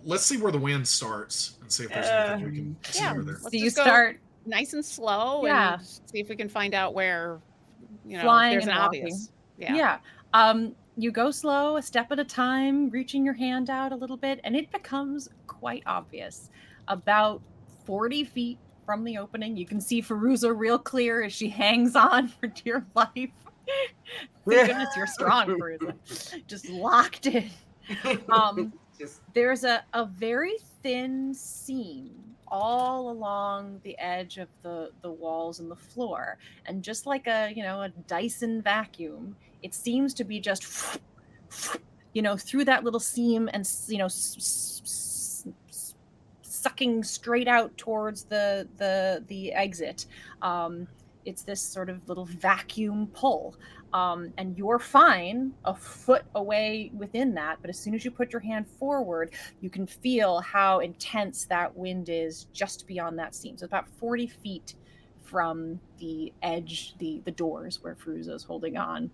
let's see where the wind starts and see if there's anything we can see over there. Let's So you just go start nice and slow, and see if we can find out where flying there's and an walking. obvious. Yeah. You go slow, a step at a time, reaching your hand out a little bit, and it becomes quite obvious. About 40 feet from the opening, you can see Fairuza real clear as she hangs on for dear life. Thank goodness you're strong, Fairuza. Just locked in. There's a very thin seam all along the edge of the walls and the floor, and just like a Dyson vacuum, it seems to be just through that little seam and sucking straight out towards the exit. It's this sort of little vacuum pull. And you're fine a foot away within that, but as soon as you put your hand forward, you can feel how intense that wind is just beyond that seam. So about 40 feet from the edge, the doors where Fairuza is holding on.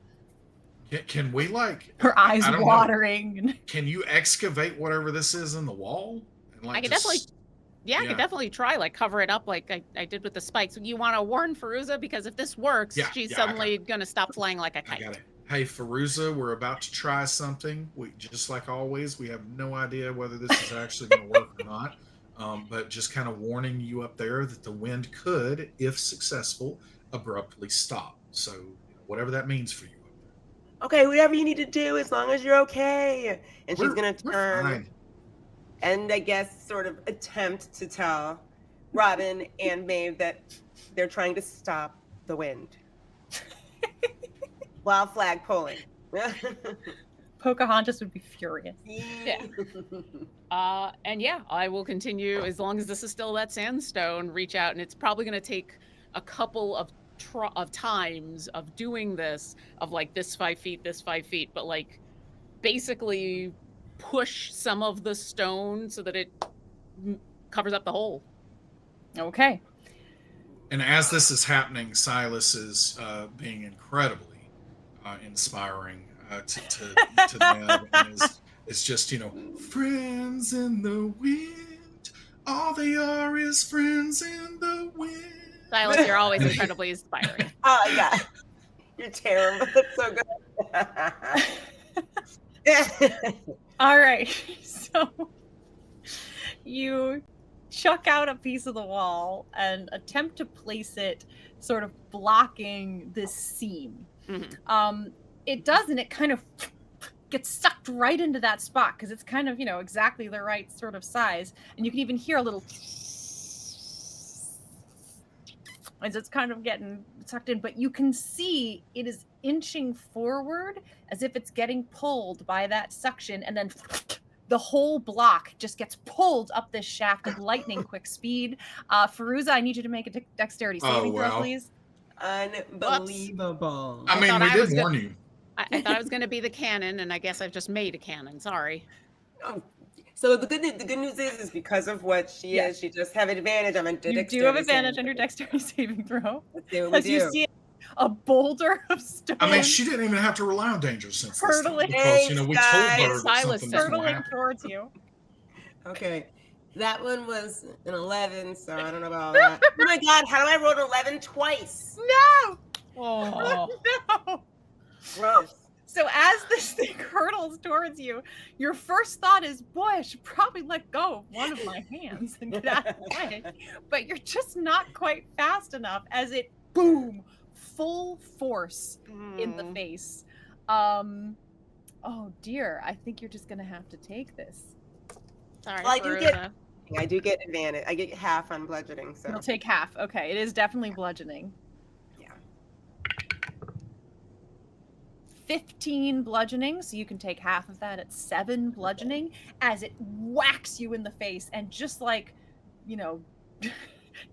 Can we her eyes watering? Can you excavate whatever this is in the wall? And I could definitely. Yeah, I could definitely try, cover it up like I did with the spikes. You want to warn Fairuza, because if this works, she's suddenly going to stop flying like a kite. I got it. Hey, Fairuza, we're about to try something. We just like always, we have no idea whether this is actually going to work or not. But just kind of warning you up there that the wind could, if successful, abruptly stop. So whatever that means for you. Okay, whatever you need to do, as long as you're okay. And she's going to turn. Fine. And I guess sort of attempt to tell Robin and Maeve that they're trying to stop the wind while flag pulling. Pocahontas would be furious. Yeah. And I will continue as long as this is still that sandstone. Reach out, and it's probably going to take a couple of times of doing this, of this 5 feet, this 5 feet, but basically push some of the stone so that it covers up the hole. Okay. And as this is happening, Silas is being incredibly inspiring to Neb, and is just friends in the wind. All they are is friends in the wind. Silas, you're always incredibly inspiring. Oh yeah, you're terrible. That's so good. All right, so you chuck out a piece of the wall and attempt to place it sort of blocking this seam. Mm-hmm. It does, and it kind of gets sucked right into that spot because it's kind of, exactly the right sort of size. And you can even hear a little as it's kind of getting sucked in, but you can see it is inching forward as if it's getting pulled by that suction, and then the whole block just gets pulled up this shaft at lightning quick speed. Fairuza, I need you to make a dexterity saving throw, please. Unbelievable. I mean, we did warn you. I thought I was going to be the cannon, and I guess I've just made a cannon. Sorry. Oh, so the good news is because of what she is, she just have advantage on You do have advantage on your dexterity saving throw. Let's see what we do. You see a boulder of stone. I mean, she didn't even have to rely on danger sense hurtling, because we told her Silas something hurtling towards you. Okay, That one was an 11, so I don't know about that. Oh my god, how do I roll an 11 twice? No! Oh. No! Gross. So as this thing hurtles towards you, your first thought is, boy, I should probably let go of one of my hands and get out of the way. But you're just not quite fast enough as it, boom, full force in the face. Oh dear, I think you're just gonna have to take this. Sorry, Well, Fairuza. I do get advantage. I get half on bludgeoning, so. You'll take half. Okay, it is definitely bludgeoning. Yeah. 15 bludgeoning, so you can take half of that at 7 bludgeoning as it whacks you in the face, and just like, you know,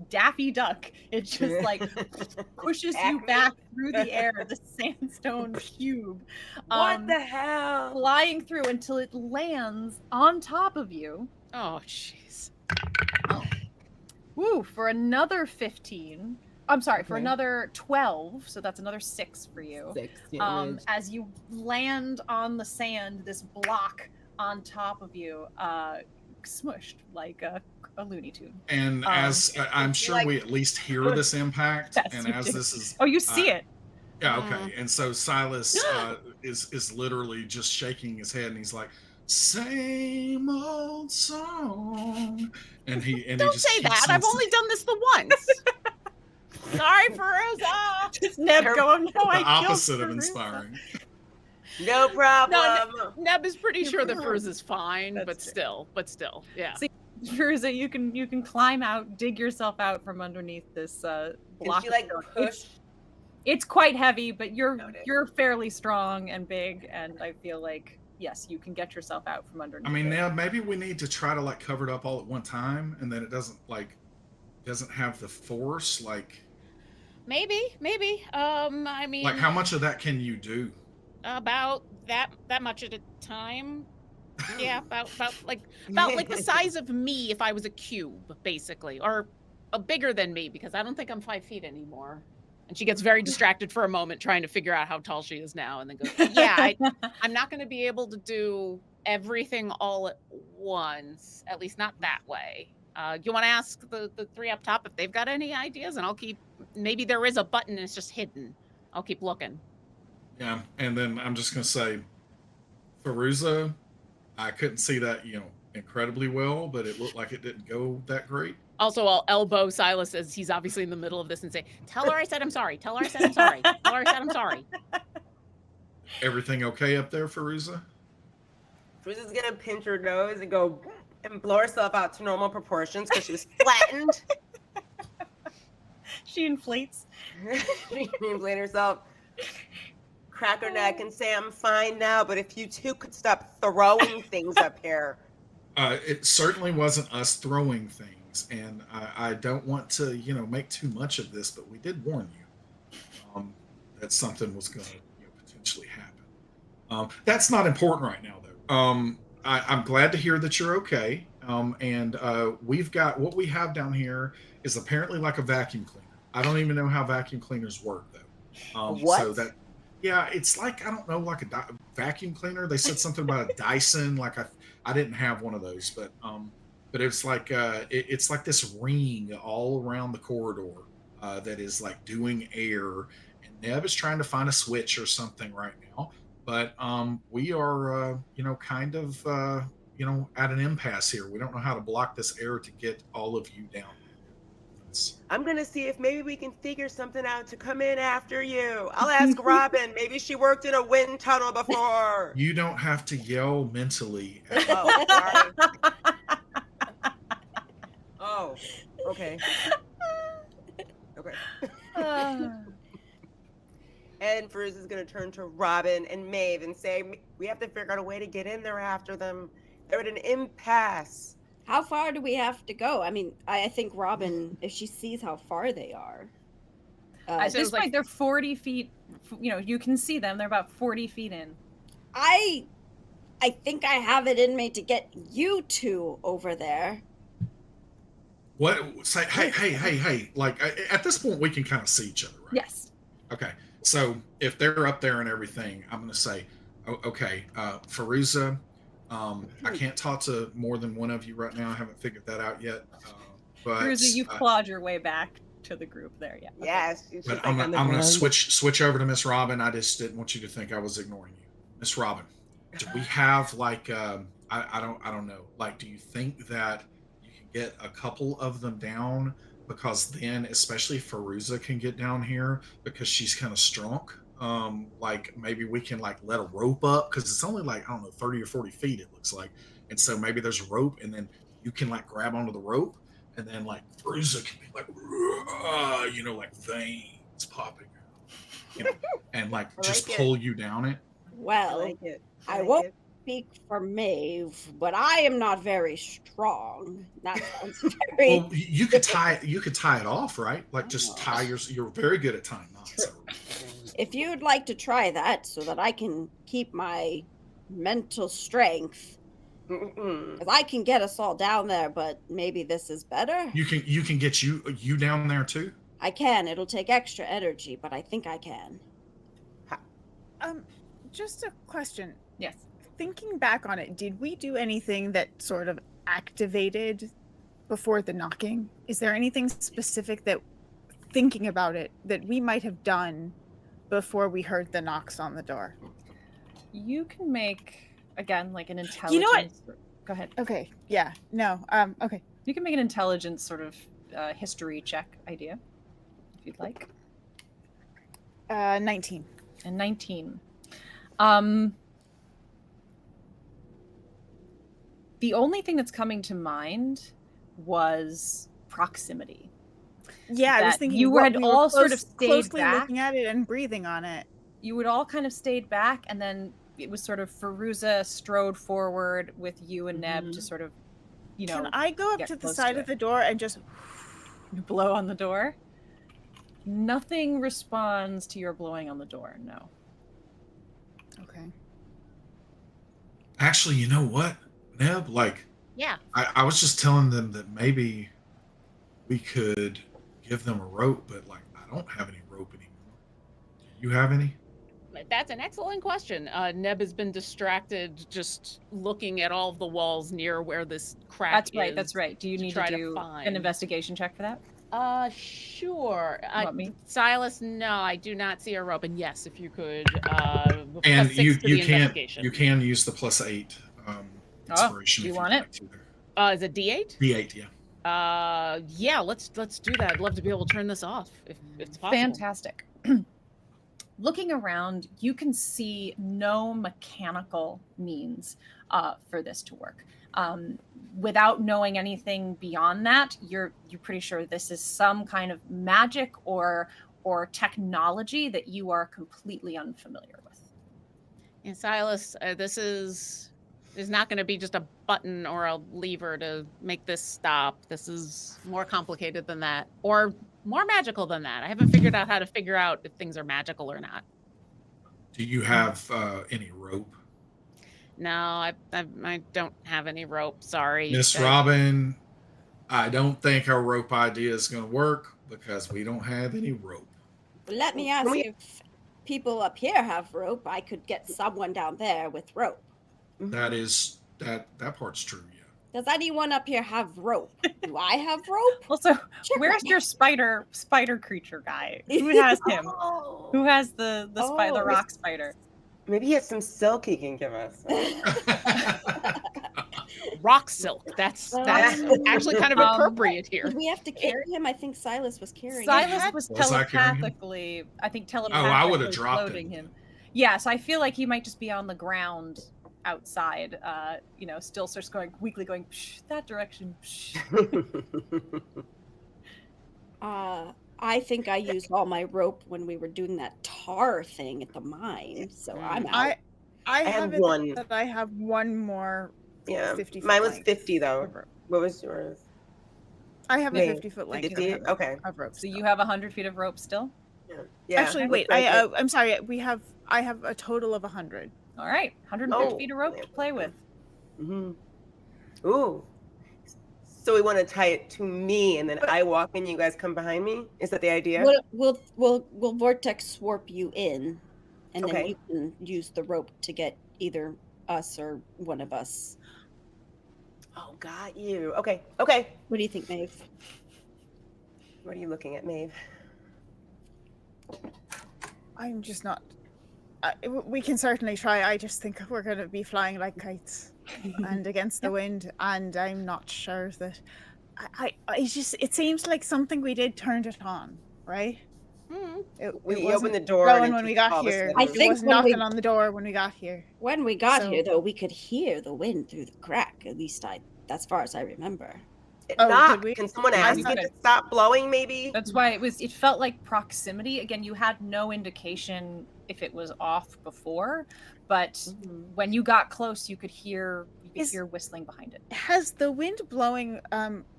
Daffy Duck, it just like pushes you back through the air, the sandstone cube. What the hell? Flying through until it lands on top of you. Oh, jeez. Woo, for another 15. I'm sorry, for Okay. another 12, so that's another 6 for you. 6 damage. As you land on the sand, this block on top of you, smushed like a Looney Tune. And as I'm sure we at least hear this impact, Yes, and you as do. this is Oh, you see it. yeah, okay. And so Silas is literally just shaking his head, and he's like, "Same old song," and he Don't just say keeps that. on I've only done this the once. Sorry, Fairuza. Just Neb going, no, I the killed opposite of Fairuza." inspiring. No problem. Neb is pretty You're sure that wrong. Fairuza's fine, That's but true. still, yeah. See, Fairuza, you can climb out, dig yourself out from underneath this Can block. she like of stone. push? It's quite heavy, but you're Noted. fairly strong and big, and I feel like yes, you can get yourself out from underneath. I mean, it. now maybe we need to try to like cover it up all at one time, and then it doesn't have the force. Like Maybe. I mean, how much of that can you do? about that much at a time. Yeah, about like the size of me if I was a cube, basically, or bigger than me, because I don't think I'm 5 feet anymore. And she gets very distracted for a moment trying to figure out how tall she is now, and then goes, "Yeah, I'm not going to be able to do everything all at once, at least not that way." You want to ask the 3 up top if they've got any ideas, and I'll keep. Maybe there is a button and it's just hidden. I'll keep looking. Yeah, and then I'm just gonna say, Fairuza, I couldn't see that incredibly well, but it looked like it didn't go that great. Also, I'll elbow Silas as he's obviously in the middle of this and say, "Tell her I said I'm sorry. Tell her I said I'm sorry. Tell her I said I'm sorry." Everything okay up there, Fairuza? Fairuza's gonna pinch her nose and go and blow herself out to normal proportions because she was flattened. She inflates. She can blame herself, crack her neck, and say, "I'm fine now, but if you two could stop throwing things up here." It certainly wasn't us throwing things, and I don't want to, make too much of this, but we did warn you that something was going to potentially happen. That's not important right now, though. I'm glad to hear that you're okay, and we've got what we have down here is apparently like a vacuum cleaner. I don't even know how vacuum cleaners work, though. What? So that, yeah, it's like, I don't know, like a vacuum cleaner. They said something about a Dyson. Like I didn't have one of those, but it's like it's like this ring all around the corridor that is like doing air. And Neb is trying to find a switch or something right now, but we are kind of at an impasse here. We don't know how to block this air to get all of you down. I'm gonna see if maybe we can figure something out to come in after you. I'll ask Robin. Maybe she worked in a wind tunnel before. You don't have to yell mentally. Oh, sorry. Oh, okay. Okay. And Fairuza is going to turn to Robin and Maeve and say, "We have to figure out a way to get in there after them. They're at an impasse." How far do we have to go? I mean, I think Robin, if she sees how far they are. At So this it's like- point, they're 40 feet. You can see them. They're about 40 feet in. I think I have it in me to get you two over there. What? Say, hey! Like at this point, we can kind of see each other, right? Yes. Okay. So if they're up there and everything, I'm going to say, okay, Fairuza, I can't talk to more than one of you right now. I haven't figured that out yet. But Fairuza, you've clawed your way back to the group there. Yeah. Okay. Yes. she's but like on I'm the gonna ground. switch over to Miss Robin. I just didn't want you to think I was ignoring you, Miss Robin. Do we have like I don't know. Like, do you think that you can get a couple of them down? Because then, especially Fairuza can get down here because she's kind of strong. Like maybe we can like let a rope up because it's only like I don't know 30 or 40 feet it looks like, and so maybe there's a rope and then you can like grab onto the rope and then like Fairuza can be like like veins popping out, and like I just like it. pull you down it. I Well, like it. I like won't it. speak for Maeve, but I am not very strong. That sounds very. Well, you could tie it off, right? Like just tie you're very good at tying knots. If you'd like to try that so that I can keep my mental strength, because I can get us all down there, but maybe this is better. You can get you down there too. I can. It'll take extra energy, but I think I can. Just a question. Yes. Thinking back on it, did we do anything that sort of activated before the knocking? Is there anything specific that, thinking about it, that we might have done before we heard the knocks on the door? You can make again like an intelligence. You know what? Go ahead. Okay. Yeah. No. Okay. You can make an intelligence sort of history check idea if you'd like. 19. And 19. The only thing that's coming to mind was proximity. Yeah, I was That thinking you what had we were all sort of stayed closely back. looking at it and breathing on it. You would all kind of stayed back, and then it was sort of Fairuza strode forward with you and Neb to sort of, Can I go up get to the close side to of it. the door and just blow on the door. Nothing responds to your blowing on the door. No. Okay. Actually, you know what, Neb? Like, Yeah. I was just telling them that maybe we could give them a rope, but like I don't have any rope anymore. Do you have any? That's an excellent question. Neb has been distracted just looking at all of the walls near where this crack That's is. right. That's right. Do you to need try to to do find. an investigation check for that? Sure. Want me? Silas, no, I do not see a rope. And yes, if you could, And +6 you to the you can't investigation. you can use the +8 inspiration. do you if want you'd it? like to there. Is it D8? D8, yeah. Yeah, let's do that. I'd love to be able to turn this off if it's possible. Fantastic. Looking around, you can see no mechanical means for this to work. Without knowing anything beyond that, you're pretty sure this is some kind of magic or technology that you are completely unfamiliar with. And Silas, this is not going to be just a button or a lever to make this stop. This is more complicated than that, or more magical than that. I haven't figured out how to figure out if things are magical or not. Do you have any rope? No, I don't have any rope. Sorry. Miss Robin, I don't think our rope idea is going to work because we don't have any rope. Let me ask you if people up here have rope. I could get someone down there with rope. That part's true, yeah. Does anyone up here have rope? Do I have rope? Also, Check where's right your spider creature guy? Who has him? Oh. Who has the Oh, rock spider? Maybe he has some silk he can give us. Rock silk. That's actually kind of appropriate here. Did we have to carry him? I think Silas was carrying Silas him. was Was I carrying him? telepathically, I think I would've telepathically dropped floating him. him. Yeah, so I feel like he might just be on the ground outside, still starts going weakly going psh, that direction. Psh. I think I used all my rope when we were doing that tar thing at the mine, so I'm out. I have have it one. that I have one more. Yeah, 50 foot mine was length 50 though. of rope. What was yours? I have a Wait, 50-foot length 50? Okay. of rope. So you have 100 feet of rope still? Yeah. Actually, wait. I'm sorry. I have a total of 100. All right, 150 Oh. feet of rope to play with. Ooh. So we want to tie it to me, and then I walk in. You guys come behind me. Is that the idea? We'll Vortex warp you in, and then Okay. you can use the rope to get either us or one of us. Oh, got you. Okay. What do you think, Maeve? What are you looking at, Maeve? I'm just not. We can certainly try. I just think we're going to be flying like kites and against the wind, and I'm not sure that. It seems like something we did turned it on, right? We opened the door and when we got here. I It think was when knocking on the door when we got here. When we got here, though, we could hear the wind through the crack. At least that's far as I remember. It Oh, knocked. did we? Can someone Yeah, ask we it did. to stop blowing, maybe? That's why it felt like proximity. Again, you had no indication if it was off before, but when you got close, you could hear whistling behind it. Has the wind blowing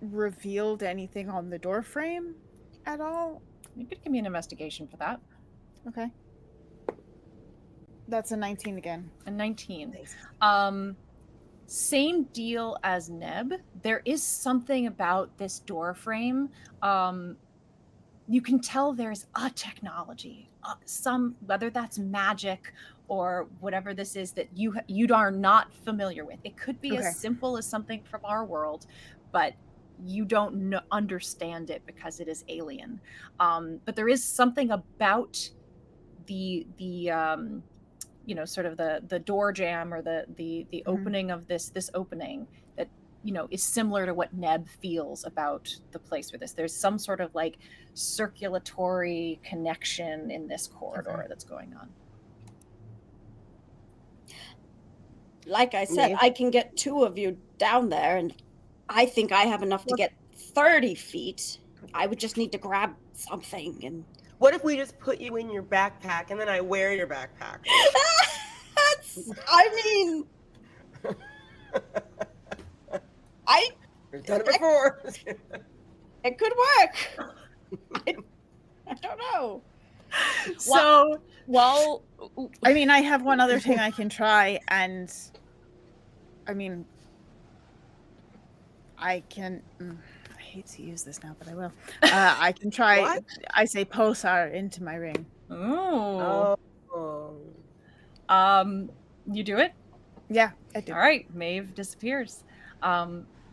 revealed anything on the door frame at all? You could give me an investigation for that. Okay. That's a 19 again. A 19. Nice. Same deal as Neb. There is something about this door frame. You can tell there's a technology, whether that's magic or whatever this is that you are not familiar with. It could be as simple as something from our world, but you don't understand it because it is alien. But there is something about the sort of the door jam or the opening of this opening that is similar to what Neb feels about the place for this. There's some sort of like circulatory connection in this corridor that's going on. Like I said, I can get 2 of you down there, and I think I have enough to get 30 feet. I would just need to grab something. And What if we just put you in your backpack and then I wear your backpack? We've done it before. It could work. I don't know. So, well, I have one other thing I can try, and I can. I hate to use this now, but I will. I can try. What? I say pulsar into my ring. Oh. You do it? Yeah, I do. All right, Maeve disappears.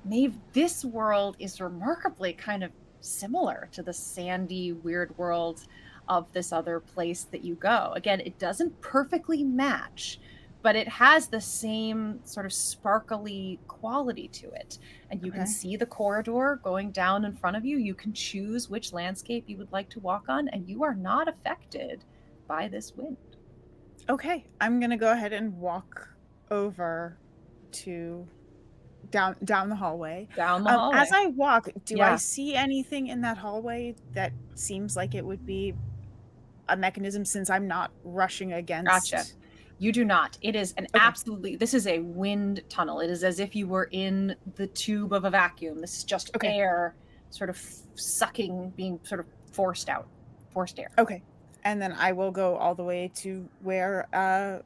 Maeve, this world is remarkably kind of similar to the sandy, weird world of this other place that you go. Again, it doesn't perfectly match, but it has the same sort of sparkly quality to it. And you can see the corridor going down in front of you. You can choose which landscape you would like to walk on, and you are not affected by this wind. Okay, I'm gonna go ahead and walk over to down the hallway. Down the hallway. As I walk, do I see anything in that hallway that seems like it would be a mechanism, since I'm not rushing against? Gotcha. You do not. It is an absolutely, this is a wind tunnel. It is as if you were in the tube of a vacuum. This is just air sort of sucking, being sort of forced air. Okay. And then I will go all the way to where Neb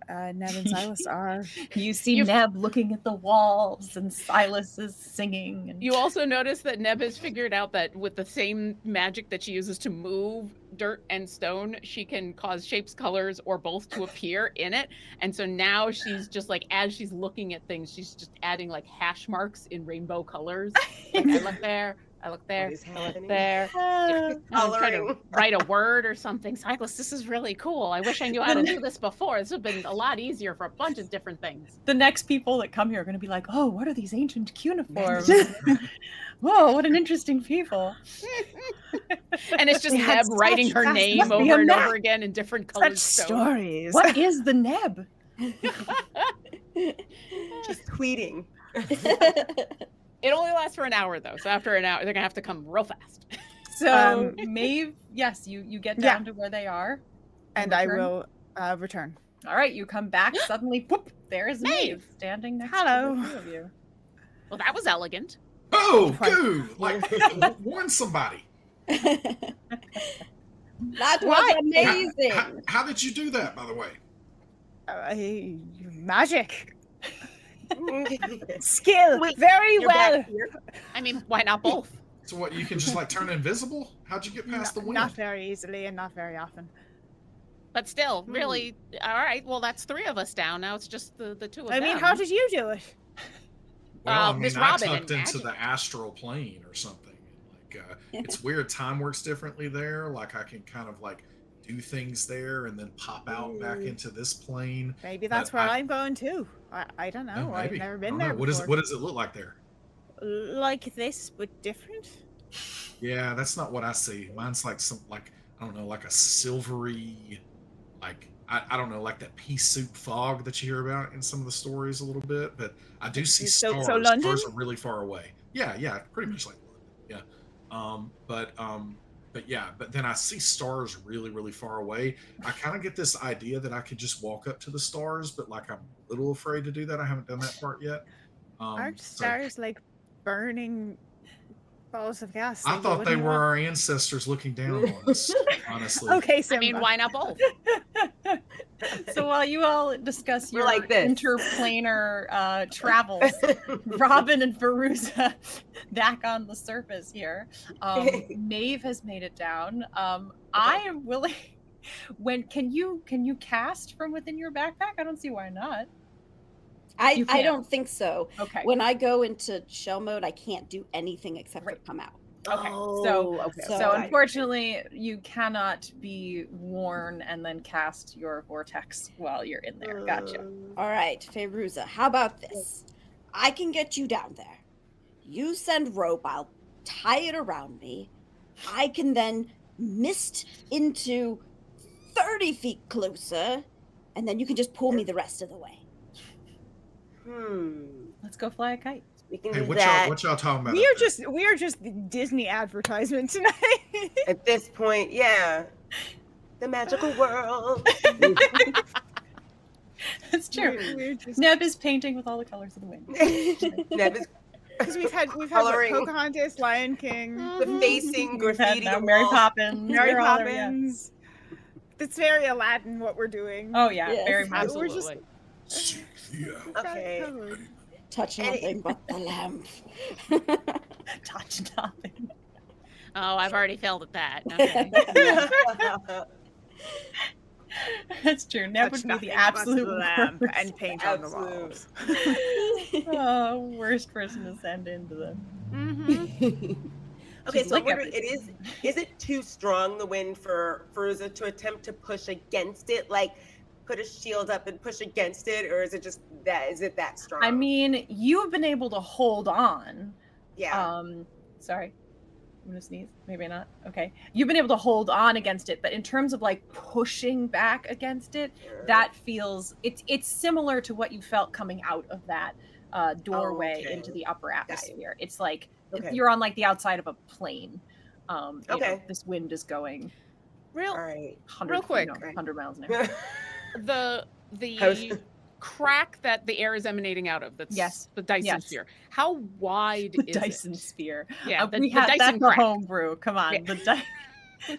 and Silas are. You see Neb looking at the walls and Silas is singing. And... You also notice that Neb has figured out that with the same magic that she uses to move dirt and stone, she can cause shapes, colors, or both to appear in it. And so now she's just like, as she's looking at things, she's just adding like hash marks in rainbow colors. Like, I look there. I look there. I look there. I'm trying to write a word or something. Silas, this is really cool. I wish I knew how to do this before. This would have been a lot easier for a bunch of different things. The next people that come here are going to be like, oh, what are these ancient cuneiforms? Whoa, what an interesting people. And it's just Neb writing her name over and over again in different colored stories. What is the Neb? Just tweeting. It only lasts for an hour, though. So after an hour, they're going to have to come real fast. So, Maeve, yes, you get down to where they are. And I will return. All right, you come back. Suddenly, whoop, there's Maeve standing next to the two of you. Well, that was elegant. Oh, dude! Like, warn somebody. That was amazing. How did you do that, by the way? Magic. Skill. Wait, very well. I mean, why not both? So what, you can just like turn invisible? How'd you get past the wind? Not very easily and not very often. But still, really, all right. Well, that's 3 of us down. Now it's just the 2 of them. I mean, how did you do it? Well, I mean, Miss I Robin tucked and into the magic. astral plane or something. Like, it's weird. Time works differently there. Like, I can kind of like do things there and then pop out back into this plane. Maybe But that's where I'm going too. I don't oh, know. I've maybe. never I been don't there know. before. What does it look like there? Like this, but different. Yeah, that's not what I see. Mine's like some like I don't know, like a silvery, like I don't know, like that pea soup fog that you hear about in some of the stories a little bit. But I do see So stars. London? Stars are really far away. Yeah, pretty much like London. Yeah. But yeah, but then I see stars really, really far away. I kind of get this idea that I could just walk up to the stars, but like I'm a little afraid to do that. I haven't done that part yet. Aren't So stars like burning balls of gas? I Like, thought they wouldn't you were want- our ancestors looking down on us, honestly. Okay, I Simba. mean, why not both? So while you all discuss We're your like this. interplanar travels, Robin and Fairuza back on the surface here. Maeve has made it down. I am willing. Can you cast from within your backpack? I don't see why not. You I can't. don't think so. Okay. When I go into shell mode, I can't do anything except for Right. come out. Okay. Oh, okay. So So I- unfortunately, you cannot be worn and then cast your vortex while you're in there. Gotcha. All right, Fairuza, how about this? I can get you down there. You send rope, I'll tie it around me. I can then mist into 30 feet closer, and then you can just pull me the rest of the way. Let's go fly a kite. We can Hey, do what that. y'all talking about? We up are there? just the Disney advertisement tonight. At this point, yeah. The magical world. That's true. We're just Neb is painting with all the colors of the wind. Neb is because we've had what, Coloring. Pocahontas, Lion King, the facing We've had graffiti now the Mary walls. Poppins. Mary we're all there, yeah. Poppins. It's very Aladdin what we're doing. Oh yeah, Yes. very much. We're just- Absolutely. Seek the out. got it Okay. covered. Touch And it- nothing but the lamp. Touch nothing. Oh, I've already failed at that. Okay. That's true. Neb Touch would be nothing the but absolute lamp worst. and paint on the Absolute. walls. Oh, worst person to send into them. Okay, Just so I'm like wondering, is it too strong, the wind, for Fairuza to attempt to push against it? Like, put a shield up and push against it? Or is it just that, is it that strong? I mean, you've been able to hold on. yeah. Sorry. I'm gonna sneeze. Maybe not. Okay. You've been able to hold on against it, but in terms of like pushing back against it, that feels it's similar to what you felt coming out of that doorway Okay. into the upper atmosphere. It's like Okay. you're on like the outside of a plane. You know, Okay. this wind is going All right. 100, Real quick. 100 miles an hour. The I was- crack that the air is emanating out of, that's Yes. the Dyson Yes. sphere. How wide The is Dyson it? sphere. Yeah, We the have Dyson that's the crack. homebrew. Come on, Yeah.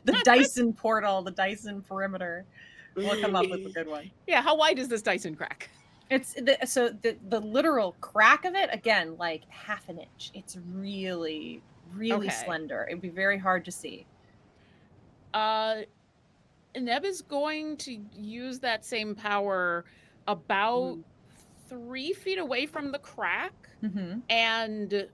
the Dyson portal, the Dyson perimeter. We'll come up with a good one. Yeah, how wide is this Dyson crack? It's the literal crack of it, again, like half an inch. It's really Okay. slender. It'd be very hard to see. Neb is going to use that same power about 3 feet away from the crack Mm-hmm. and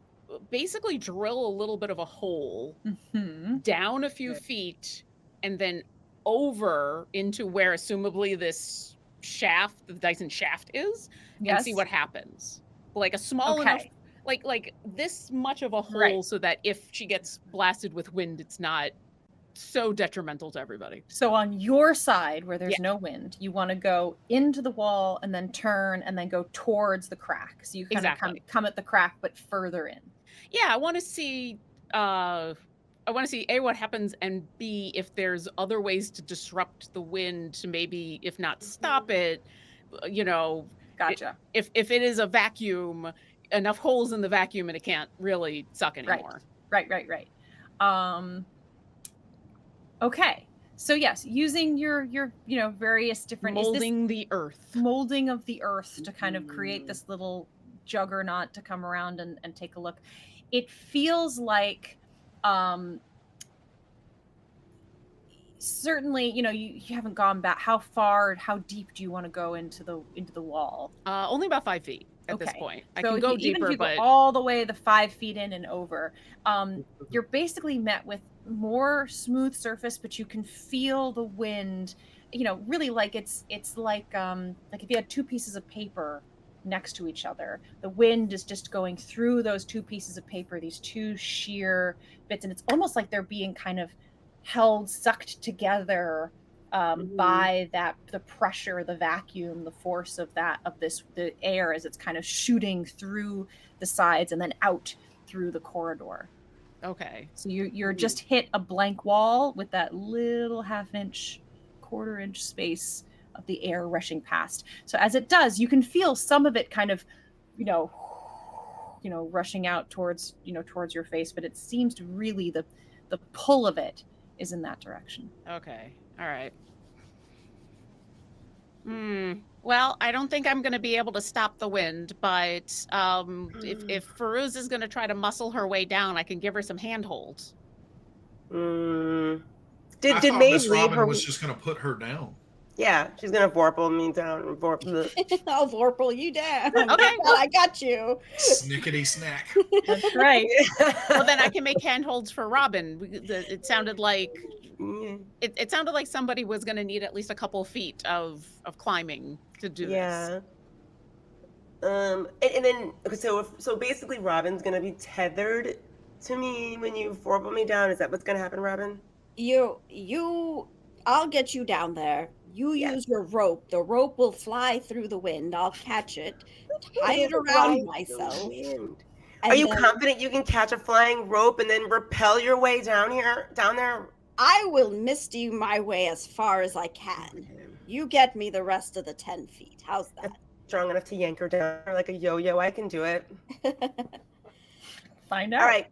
basically drill a little bit of a hole Mm-hmm. down a few Good. feet and then over into where assumably this shaft, the Dyson shaft is, and see what happens. Like a small enough, Okay. like this much of a hole Right. so that if she gets blasted with wind, it's not so detrimental to everybody. So on your side, where there's Yeah. no wind, you want to go into the wall and then turn and then go towards the crack. So you kind Exactly. of come at the crack, but further in. Yeah, I want to see A, what happens, and B, if there's other ways to disrupt the wind to maybe, if not stop it, you know, Gotcha. if it is a vacuum, enough holes in the vacuum and it can't really suck anymore. Right. Okay. So yes, using your various different Molding the earth. molding of the earth to kind of create this little juggernaut to come around and take a look. It feels like certainly, you haven't gone back. How deep do you want to go into the wall? Only about 5 feet at this Okay. point. I So can if go you, even if deeper, you go but all the way the 5 feet in and over, you're basically met with more smooth surface, but you can feel the wind, really like it's like if you had two pieces of paper next to each other. The wind is just going through those two pieces of paper, these two sheer bits, and it's almost like they're being kind of sucked together by the pressure, the vacuum, the force of the air as it's kind of shooting through the sides and then out through the corridor. okay. So you're just hit a blank wall with that little half-inch, quarter-inch space of the air rushing past. So as it does, you can feel some of it kind of, rushing out towards your face, but it seems to really the pull of it is in that direction. Okay. All right. Well, I don't think I'm going to be able to stop the wind, but if Fairuza is going to try to muscle her way down, I can give her some handholds. I Did thought Maeve Miss leave Robin her? was just going to put her down. Yeah, she's gonna vorpal me down. I'll vorpal you down. Okay. I got you. Snickety snack. That's right. Well, then I can make handholds for Robin. It sounded like it sounded like somebody was going to need at least a couple feet of climbing to do this. And then so basically Robin's gonna be tethered to me when you vorpal me down. Is that what's gonna happen, Robin? I'll get you down there. You use your rope. The rope will fly through the wind. I'll catch it, tie it around myself. Are you confident you can catch a flying rope and then rappel your way down there? I will misty my way as far as I can. You get me the rest of the 10 feet. How's that? I'm strong enough to yank her down like a yo-yo. I can do it. Find out. All right.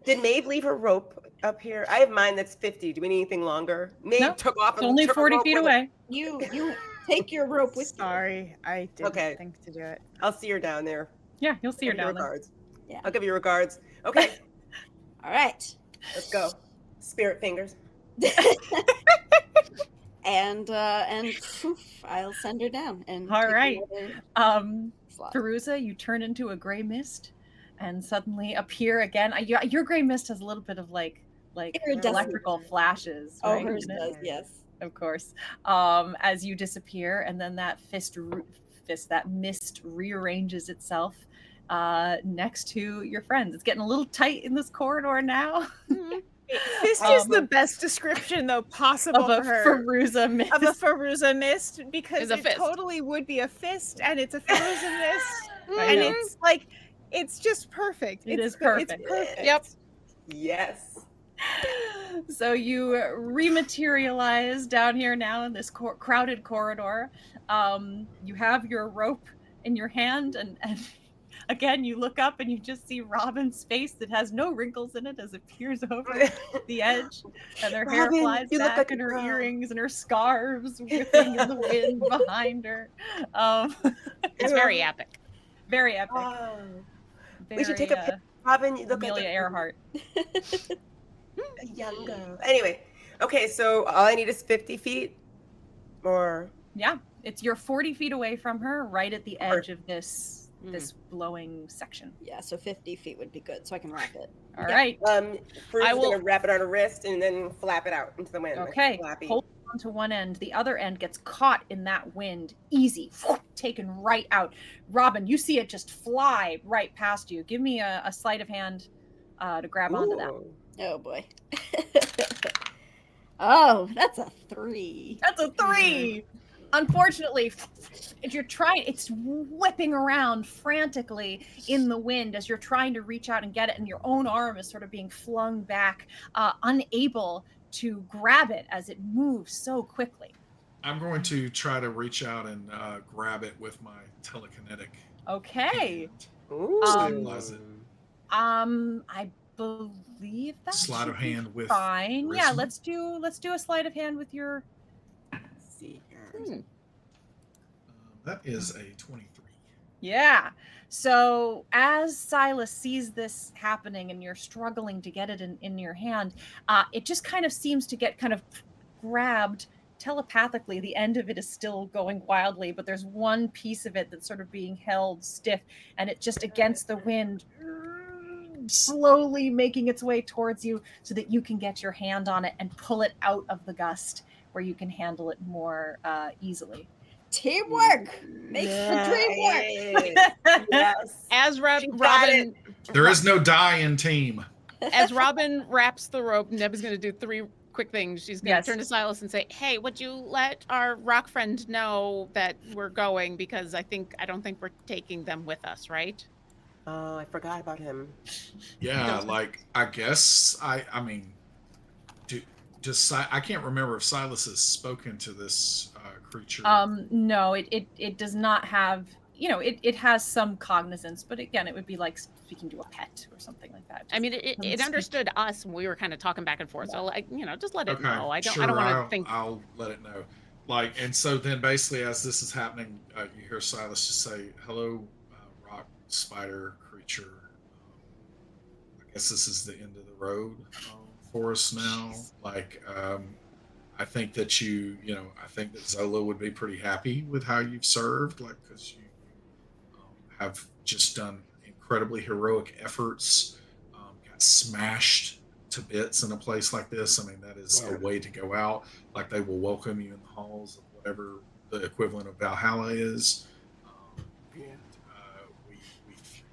Did Maeve leave her rope up here? I have mine that's 50. Do we need anything longer? Maeve took off. It's only 40 feet away. You take your rope with you. Sorry, I didn't think to do it. I'll see her down there. Yeah, you'll see her down there. Regards. Yeah. I'll give you regards. Okay. All right. Let's go. Spirit fingers. and poof, I'll send her down. And all right. Fairuza, you turn into a gray mist and suddenly appear again. Your gray mist has a little bit of like electrical flashes. Oh, right? hers does, yes. Of course. As you disappear, and then that that mist rearranges itself next to your friends. It's getting a little tight in this corridor now. Fist is the best description though possible of a for her. Fairuza mist. Of a Fairuza mist, because it fist. totally would be a fist, and it's a Fairuza mist, and it's like it's just perfect. It's perfect. It's perfect. Yep. Yes. So you rematerialize down here now in this crowded corridor. You have your rope in your hand, and again, you look up and you just see Robin's face that has no wrinkles in it as it peers over the edge, and her hair flies back, like and her earrings and her scarves whipping in the wind behind her. It's very epic. Very epic. Oh. Very, We should take a picture. Robin, you look Amelia Earhart. A young girl. Anyway, okay, so all I need is 50 feet, or you're 40 feet away from her, right at the edge of this blowing section. Yeah, so 50 feet would be good, so I can wrap it. All right. First, I'm gonna wrap it on her wrist and then flap it out into the wind. Okay. Like hold on to one end. The other end gets caught in that wind. Easy. Taken right out. Robin, you see it just fly right past you. Give me a sleight of hand to grab onto that. Oh boy. Oh, that's a 3. That's a 3. Unfortunately, if you're trying, it's whipping around frantically in the wind as you're trying to reach out and get it, and your own arm is sort of being flung back, unable to grab it as it moves so quickly. I'm going to try to reach out and grab it with my telekinetic. Okay. Stabilize it. I believe that sleight of hand with fine. charisma. Yeah, let's do a sleight of hand with your. Let's see. That is a 23. Yeah. So as Silas sees this happening and you're struggling to get it in your hand, it just kind of seems to get kind of grabbed telepathically. The end of it is still going wildly, but there's one piece of it that's sort of being held stiff, and it just against the wind, slowly making its way towards you so that you can get your hand on it and pull it out of the gust where you can handle it more easily. Teamwork makes the dream work. Yes. As She got Robin, There is no die in team. as Robin wraps the rope, Neb is going to do 3 quick things. She's going to Yes. turn to Silas and say, "Hey, would you let our rock friend know that we're going? Because I don't think we're taking them with us, right?" Oh, I forgot about him. Yeah, like I guess I mean, I can't remember if Silas has spoken to this creature. No, it does not have, it has some cognizance, but again, it would be like speaking to a pet or something like that. I mean, doesn't it speak. understood us when we were kind of talking back and forth. So, like, just let it Okay, know. I sure, don't want to think. I'll let it know. Like, and so then basically, as this is happening, you hear Silas just say, "Hello, rock spider creature. I guess this is the end of the road for us now. Like, I think that I think that Zola would be pretty happy with how you've served, like, because you have just done incredibly heroic efforts, got smashed to bits in a place like this. I mean, that is a way to go out. Like, they will welcome you in the halls of whatever the equivalent of Valhalla is. We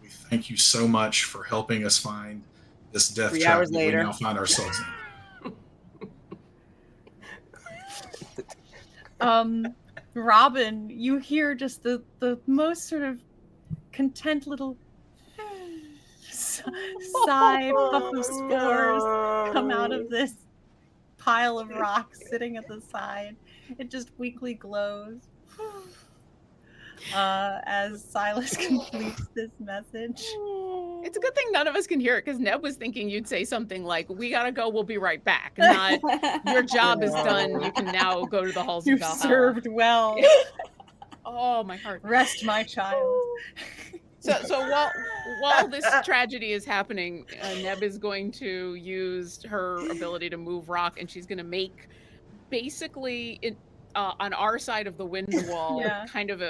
thank you so much for helping us find this death 3 trap hours that later. we now find ourselves in." Robin, you hear just the most sort of content little sigh, puff of spores come out of this pile of rocks sitting at the side. It just weakly glows as Silas completes this message. It's a good thing none of us can hear it, because Neb was thinking you'd say something like, "We gotta go, we'll be right back." Not, "Your job is done, you can now go to the halls of You've Valhalla." served well. Oh, my heart. Rest, my child. So while this tragedy is happening, Neb is going to use her ability to move rock, and she's going to make basically on our side of the wind wall Yeah. kind of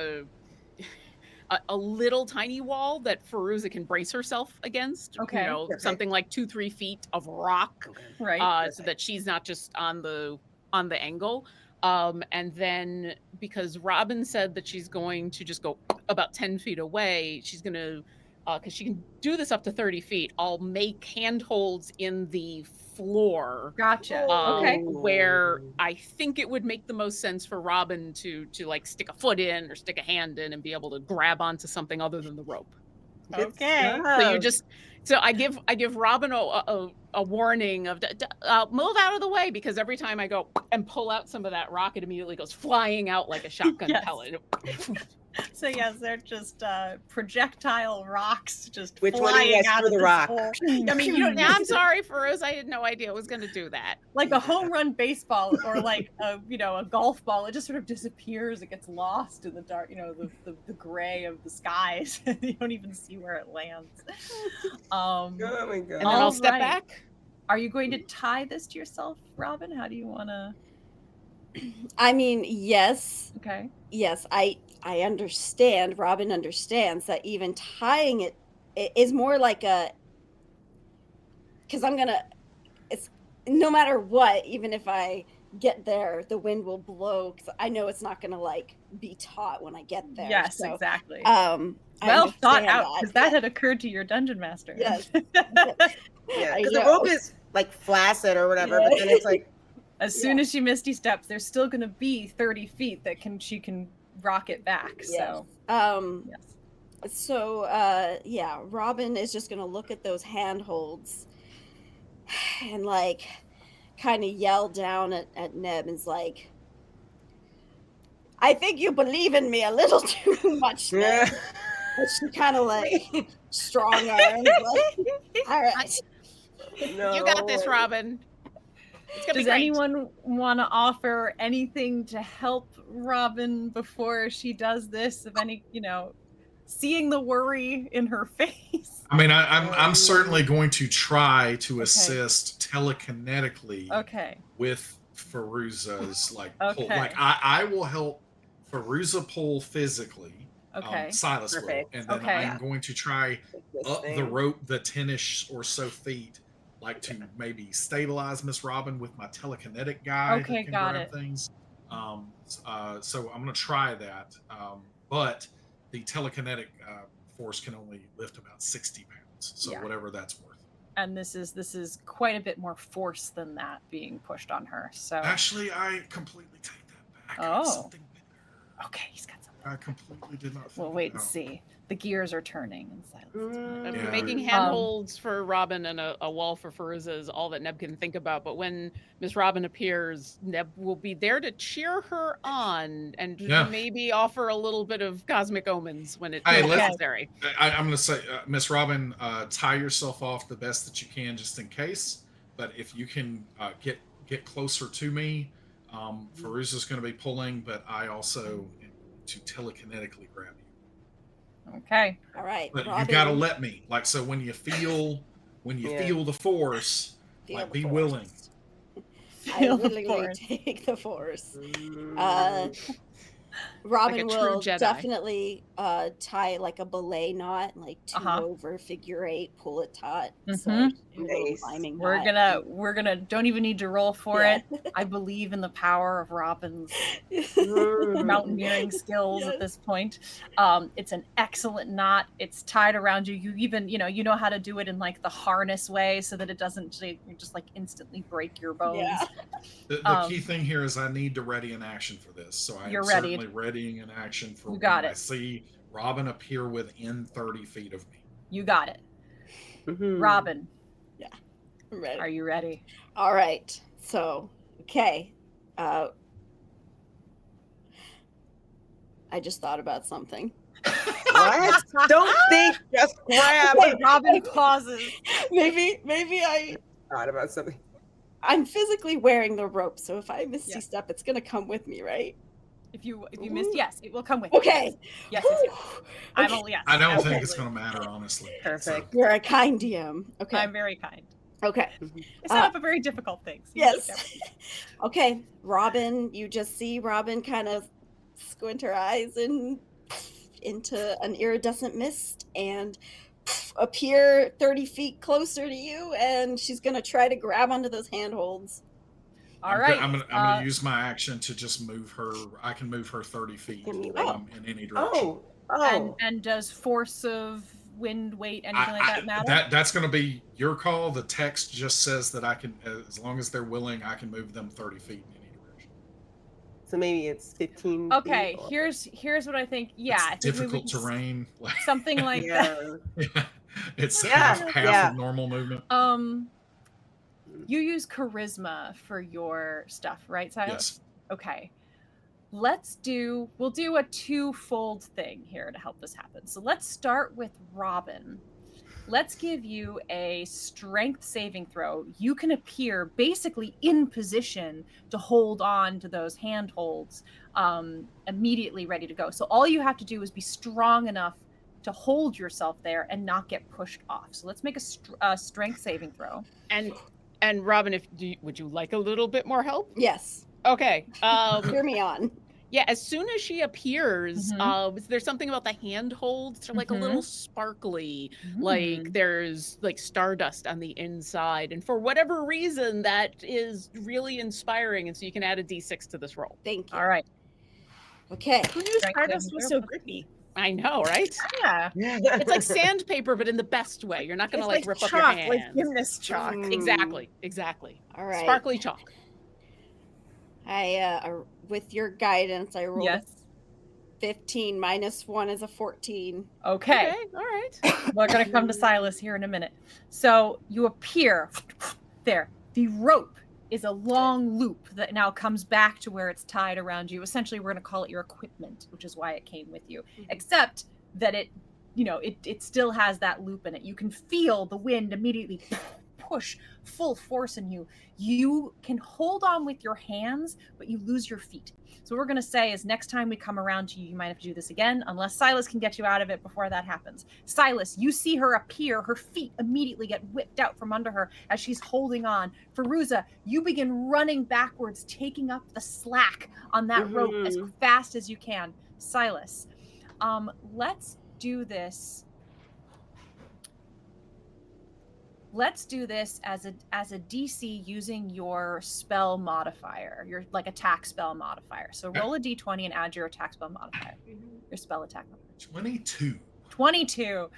a little tiny wall that Fairuza can brace herself against. Okay. Something like 2-3 feet of rock, Right. so that she's not just on the angle. And then, because Robin said that she's going to just go about 10 feet away, she's going to, because she can do this up to 30 feet, I'll make handholds in the floor. Gotcha. Okay. Where I think it would make the most sense for Robin to like stick a foot in or stick a hand in and be able to grab onto something other than the rope. Okay. So I give Robin a warning of move out of the way, because every time I go and pull out some of that rock, it immediately goes flying out like a shotgun Yes. pellet. So yes, they're just projectile rocks just Which one flying of you guys out threw of the this rock? hole. I mean, I'm sorry, Fairuza, I had no idea it was going to do that. Like a home run baseball or like a golf ball. It just sort of disappears. It gets lost in the dark, the gray of the skies. You don't even see where it lands. Oh my god. And then I'll step back. Are you going to tie this to yourself, Robin? How do you want to? I mean, yes. Okay. Yes, I understand. Robin understands that even tying it is more like because it's no matter what, even if I get there, the wind will blow, because I know it's not gonna like be taut when I get there. Yes, so, exactly. I well thought understand out, because that had occurred to your dungeon master. Yes. Yeah, because the know. rope is like flaccid or whatever, but then it's like As soon as she misty steps, there's still going to be 30 feet that she can rock it back. So, yes. So, yeah, Robin is just going to look at those handholds and like kind of yell down at Neb and is like, "I think you believe in me a little too much, Neb." But she kind of like strong arms, like, "All right. no. You got this, Robin. It's gonna be Does great." anyone want to offer anything to help Robin before she does this? Of any, seeing the worry in her face. I mean, I'm certainly going to try to assist telekinetically Okay. with Fairuza's like pull. Okay. Like I will help Fairuza pull physically. Okay. Silas Perfect. will, and then Okay. I'm going to try This up the thing. rope, the 10-ish or so feet, like to maybe stabilize Miss Robin with my telekinetic guy Okay, that can got grab it. things. So I'm going to try that, but the telekinetic force can only lift about 60 pounds, so Yeah. whatever that's worth. And this is quite a bit more force than that being pushed on her. So Actually, I completely take that back. I have Oh. something better. okay, he's got something. I completely did not. We'll think wait it and out. see. The gears are turning in Silas' mind. Yeah. Making handholds for Robin and a wall for Fairuza is all that Neb can think about. But when Miss Robin appears, Neb will be there to cheer her on and Yeah. maybe offer a little bit of cosmic omens when it's Hey, necessary. I'm going to say, Miss Robin, tie yourself off the best that you can, just in case. But if you can get closer to me, Fairuza's going to be pulling, but I also am going to telekinetically grab you. Okay. All right, But Robin, you got to let me. Like, so when you feel the force, feel like the be force. willing. I Feel the willingly force. take the force. Mm. Robin Like a true will Jedi. definitely tie like a belay knot, like 2 Uh-huh. over figure 8, pull it taut. So Mhm. her little Nice. climbing We're knot. gonna don't even need to roll for Yeah. it. I believe in the power of Robin's Mm. mountaineering skills Yes. at this point. It's an excellent knot. It's tied around you. You even, you know how to do it in like the harness way so that it doesn't just like instantly break your bones. Yeah. The key thing here is I need to ready an action for this. So I am You're readied. certainly readying an action for You when got I it. see Robin appear within 30 feet of me. You got it. Mhm. Robin, I'm ready. are you ready? All right. So, okay. I just thought about something. What? Don't think, just grab. Okay, Robin pauses. maybe Thought about something. I'm physically wearing the rope, so if I misty Yeah. step, it's gonna come with me, right? If you missed, yes, it will come with you. Okay. Yes, yes, yes. I'm Okay. only yes. I don't think absolutely. it's going to matter, honestly. Perfect. You're a kind DM. Okay. I'm very kind. Okay. I set up a very difficult thing. So you should Yes. Okay. Robin, you just see Robin kind of squint her eyes and into an iridescent mist and appear 30 feet closer to you, and she's going to try to grab onto those handholds. All right. I'm gonna use my action to just move her. I can move her 30 feet Give me in any direction. And does force of wind, weight, anything like that matter? That's going to be your call. The text just says that I can, as long as they're willing, I can move them 30 feet in any direction. So maybe it's 15 Okay, feet or- here's what I think. Yeah, I It's think maybe difficult terrain. Like, something like that. Yeah. it's Yeah, half yeah. of normal movement. You use charisma for your stuff, right, Silas? Yes. Okay. We'll do a twofold thing here to help this happen. So let's start with Robin. Let's give you a strength saving throw. You can appear basically in position to hold on to those handholds, immediately ready to go. So all you have to do is be strong enough to hold yourself there and not get pushed off. So let's make a strength saving throw. And Robin, would you like a little bit more help? Yes. Okay. Hear me on. Yeah, as soon as she appears, there's something about the handholds. They're like a little sparkly, like there's like stardust on the inside. And for whatever reason, that is really inspiring. And so you can add a D6 to this roll. Thank you. All right. Okay. Who knew Strength Stardust saving was throw. so grippy? I know, right? Yeah. It's like sandpaper, but in the best way. You're not going to like rip up your chalk, hands. like gymnast chalk. Exactly. All right. Sparkly chalk. I with your guidance, I rolled Yes. 15 minus 1 is a 14. Okay. All right. We're going to come to Silas here in a minute. So you appear there. The rope is a long loop that now comes back to where it's tied around you. Essentially, we're going to call it your equipment, which is why it came with you. Except that it still has that loop in it. You can feel the wind immediately push full force in you. You can hold on with your hands, but you lose your feet. So what we're going to say is next time we come around to you, you might have to do this again, unless Silas can get you out of it before that happens. Silas, you see her appear. Her feet immediately get whipped out from under her as she's holding on. Fairuza, you begin running backwards, taking up the slack on that rope as fast as you can. Silas, let's do this. Let's do this as a DC using your spell modifier, your like attack spell modifier. So roll a d20 and add your attack spell modifier, your spell attack modifier. 22.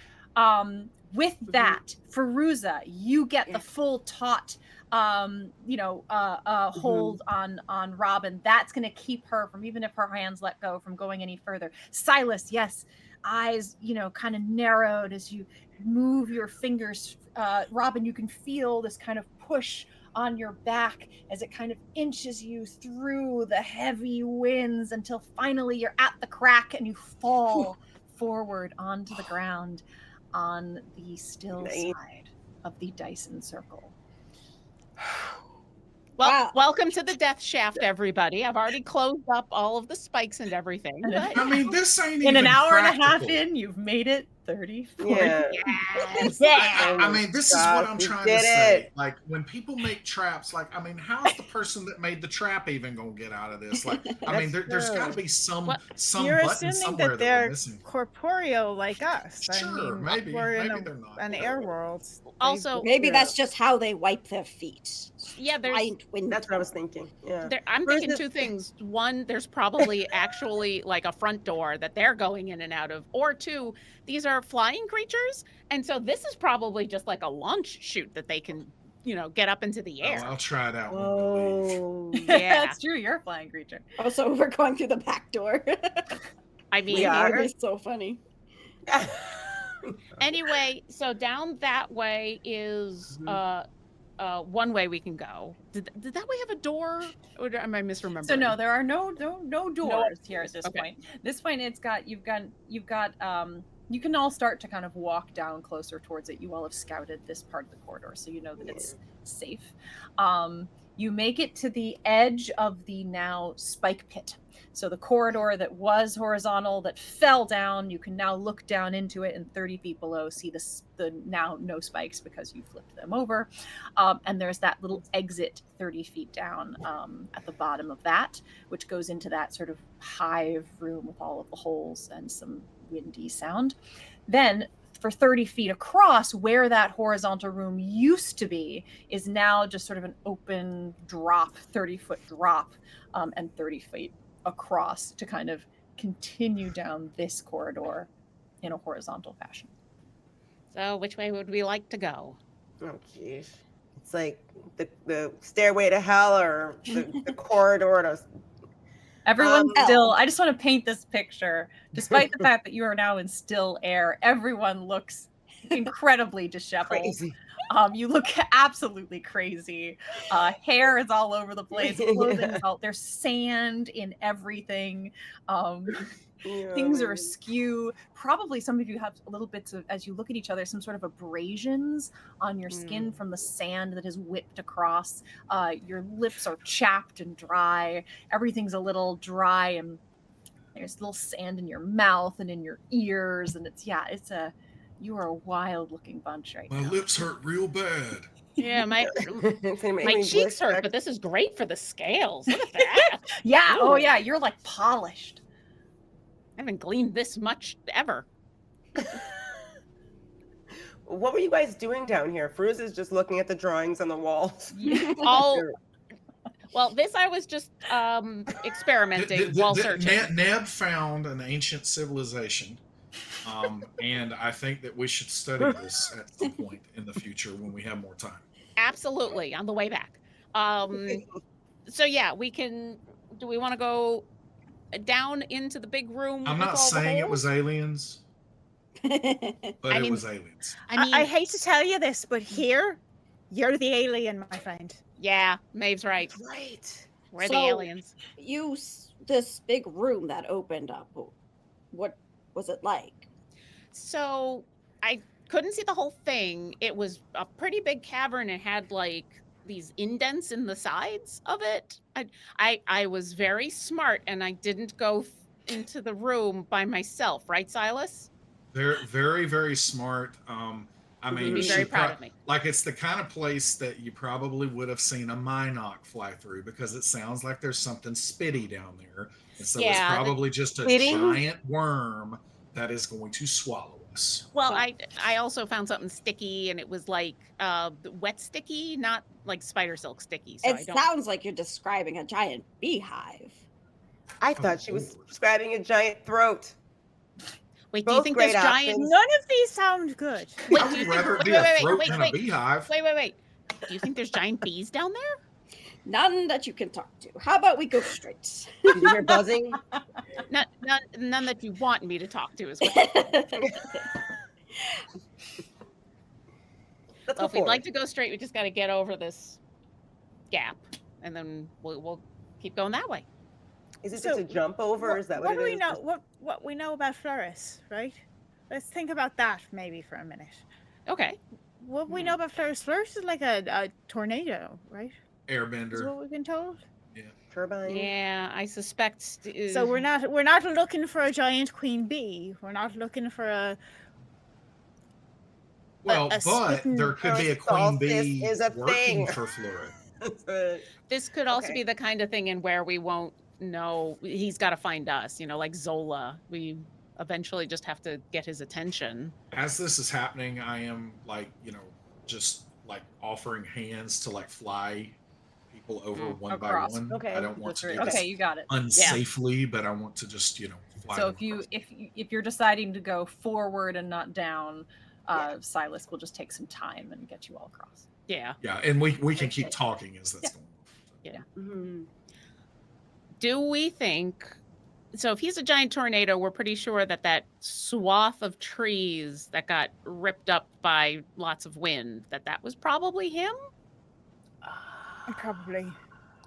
With that, Fairuza, you get the full taut, hold on Robin. That's going to keep her from, even if her hands let go, from going any further. Silas, yes, eyes, kind of narrowed as you move your fingers. Robin, you can feel this kind of push on your back as it kind of inches you through the heavy winds until finally you're at the crack and you fall forward onto the ground on the still side of the Dyson circle. Well, welcome to the death shaft, everybody. I've already closed up all of the spikes and everything. But... I mean, this ain't in even an hour practical. and a half in, you've made it 30, 40. Yes. I mean, this is what I'm trying to say. Like, when people make traps, how's the person that made the trap even gonna get out of this? Like, I mean, there's got to be some You're button assuming somewhere that they're missing. corporeal like us. Sure, maybe we're they're in not. an air world. Also, maybe that's just how they wipe their feet. Yeah, that's what I was thinking. Yeah, I'm thinking two things. One, there's probably actually like a front door that they're going in and out of, or two, these are flying creatures, and so this is probably just like a launch chute that they can, get up into the air. Oh, I'll try it out. Oh, yeah, that's true. You're a flying creature. Also, we're going through the back door. I mean, that would be so funny. Anyway, so down that way is one way we can go. Did that way have a door, or am I misremembering? So no, there are no doors here at this point. This point, you've got you can all start to kind of walk down closer towards it. You all have scouted this part of the corridor, so you know that it's safe. You make it to the edge of the now spike pit. So the corridor that was horizontal, that fell down, you can now look down into it, and 30 feet below see the now no spikes because you flipped them over. And there's that little exit 30 feet down at the bottom of that, which goes into that sort of hive room with all of the holes and some windy sound. Then for 30 feet across, where that horizontal room used to be is now just sort of an open drop, 30-foot drop, and 30 feet across to kind of continue down this corridor in a horizontal fashion. So which way would we like to go? Oh, jeez. It's like the stairway to hell or the corridor to... Everyone's still, I just want to paint this picture. Despite the fact that you are now in still air, everyone looks incredibly disheveled. Crazy. You look absolutely crazy. Hair is all over the place. Clothing is all, there's sand in everything. Things are askew. Probably some of you have a little bits of, as you look at each other, some sort of abrasions on your skin from the sand that is whipped across. Your lips are chapped and dry. Everything's a little dry, and there's a little sand in your mouth and in your ears. And you are a wild looking bunch right now. My lips hurt real bad. Yeah, my cheeks hurt, but this is great for the scales. Look at that. Yeah. Ooh. Oh yeah, you're like polished. I haven't gleaned this much ever. What were you guys doing down here? Fairuza's just looking at the drawings on the walls. Well, this I was just experimenting while searching. Neb found an ancient civilization, and I think that we should study this at some point in the future when we have more time. Absolutely, on the way back. So yeah, we can. Do we want to go down into the big room? I'm not saying it was aliens, but it was aliens. I hate to tell you this, but here, you're the alien, my friend. Yeah, Maeve's right. Right. We're the aliens. This big room that opened up, what was it like? So I couldn't see the whole thing. It was a pretty big cavern and had like these indents in the sides of it. I was very smart and I didn't go into the room by myself, right, Silas? Very, very, very smart. I You'd mean, be very proud of me. like it's the kind of place that you probably would have seen a Minoc fly through because it sounds like there's something spitty down there, and so it's probably just a Spitting? giant worm that is going to swallow us. Well, I also found something sticky, and it was like wet sticky, not like spider silk sticky. So It sounds like you're describing a giant beehive. I thought she was describing a giant throat. Wait, do you think there's giant? None of these sound good. Wait, I do you would think? rather be Wait, a wait, throat wait, than wait, a beehive. wait. Do you think there's giant bees down there? None that you can talk to. How about we go straight? Did you hear buzzing? None that you want me to talk to as well. Well, if we'd like to go straight, we just got to get over this gap, and then we'll keep going that way. Is it just a jump over? Is that what it is? do we know? What we know about Floris, right? Let's think about that maybe for a minute. Okay. What we know about Floris? Floris is like a tornado, right? Airbender. Is what we've been told. Turbine. Yeah, I suspect. So we're not looking for a giant queen bee. We're not looking for a. Well, but spitting there could be a queen solstice bee is a working thing. for Florid. This could also Okay. be the kind of thing in where we won't know. He's got to find us, like Zola. We eventually just have to get his attention. As this is happening, I am just like offering hands to like fly people over one across. by one. Okay. I don't want to do Okay, this you got it. unsafely, but I want to just fly. So them if you're deciding to go forward and not down, Silas will just take some time and get you all across. Yeah. Yeah, and we can keep talking as that's going on. Yeah. Mm-hmm. Do we think? So if he's a giant tornado, we're pretty sure that swath of trees that got ripped up by lots of wind, that was probably him. Probably.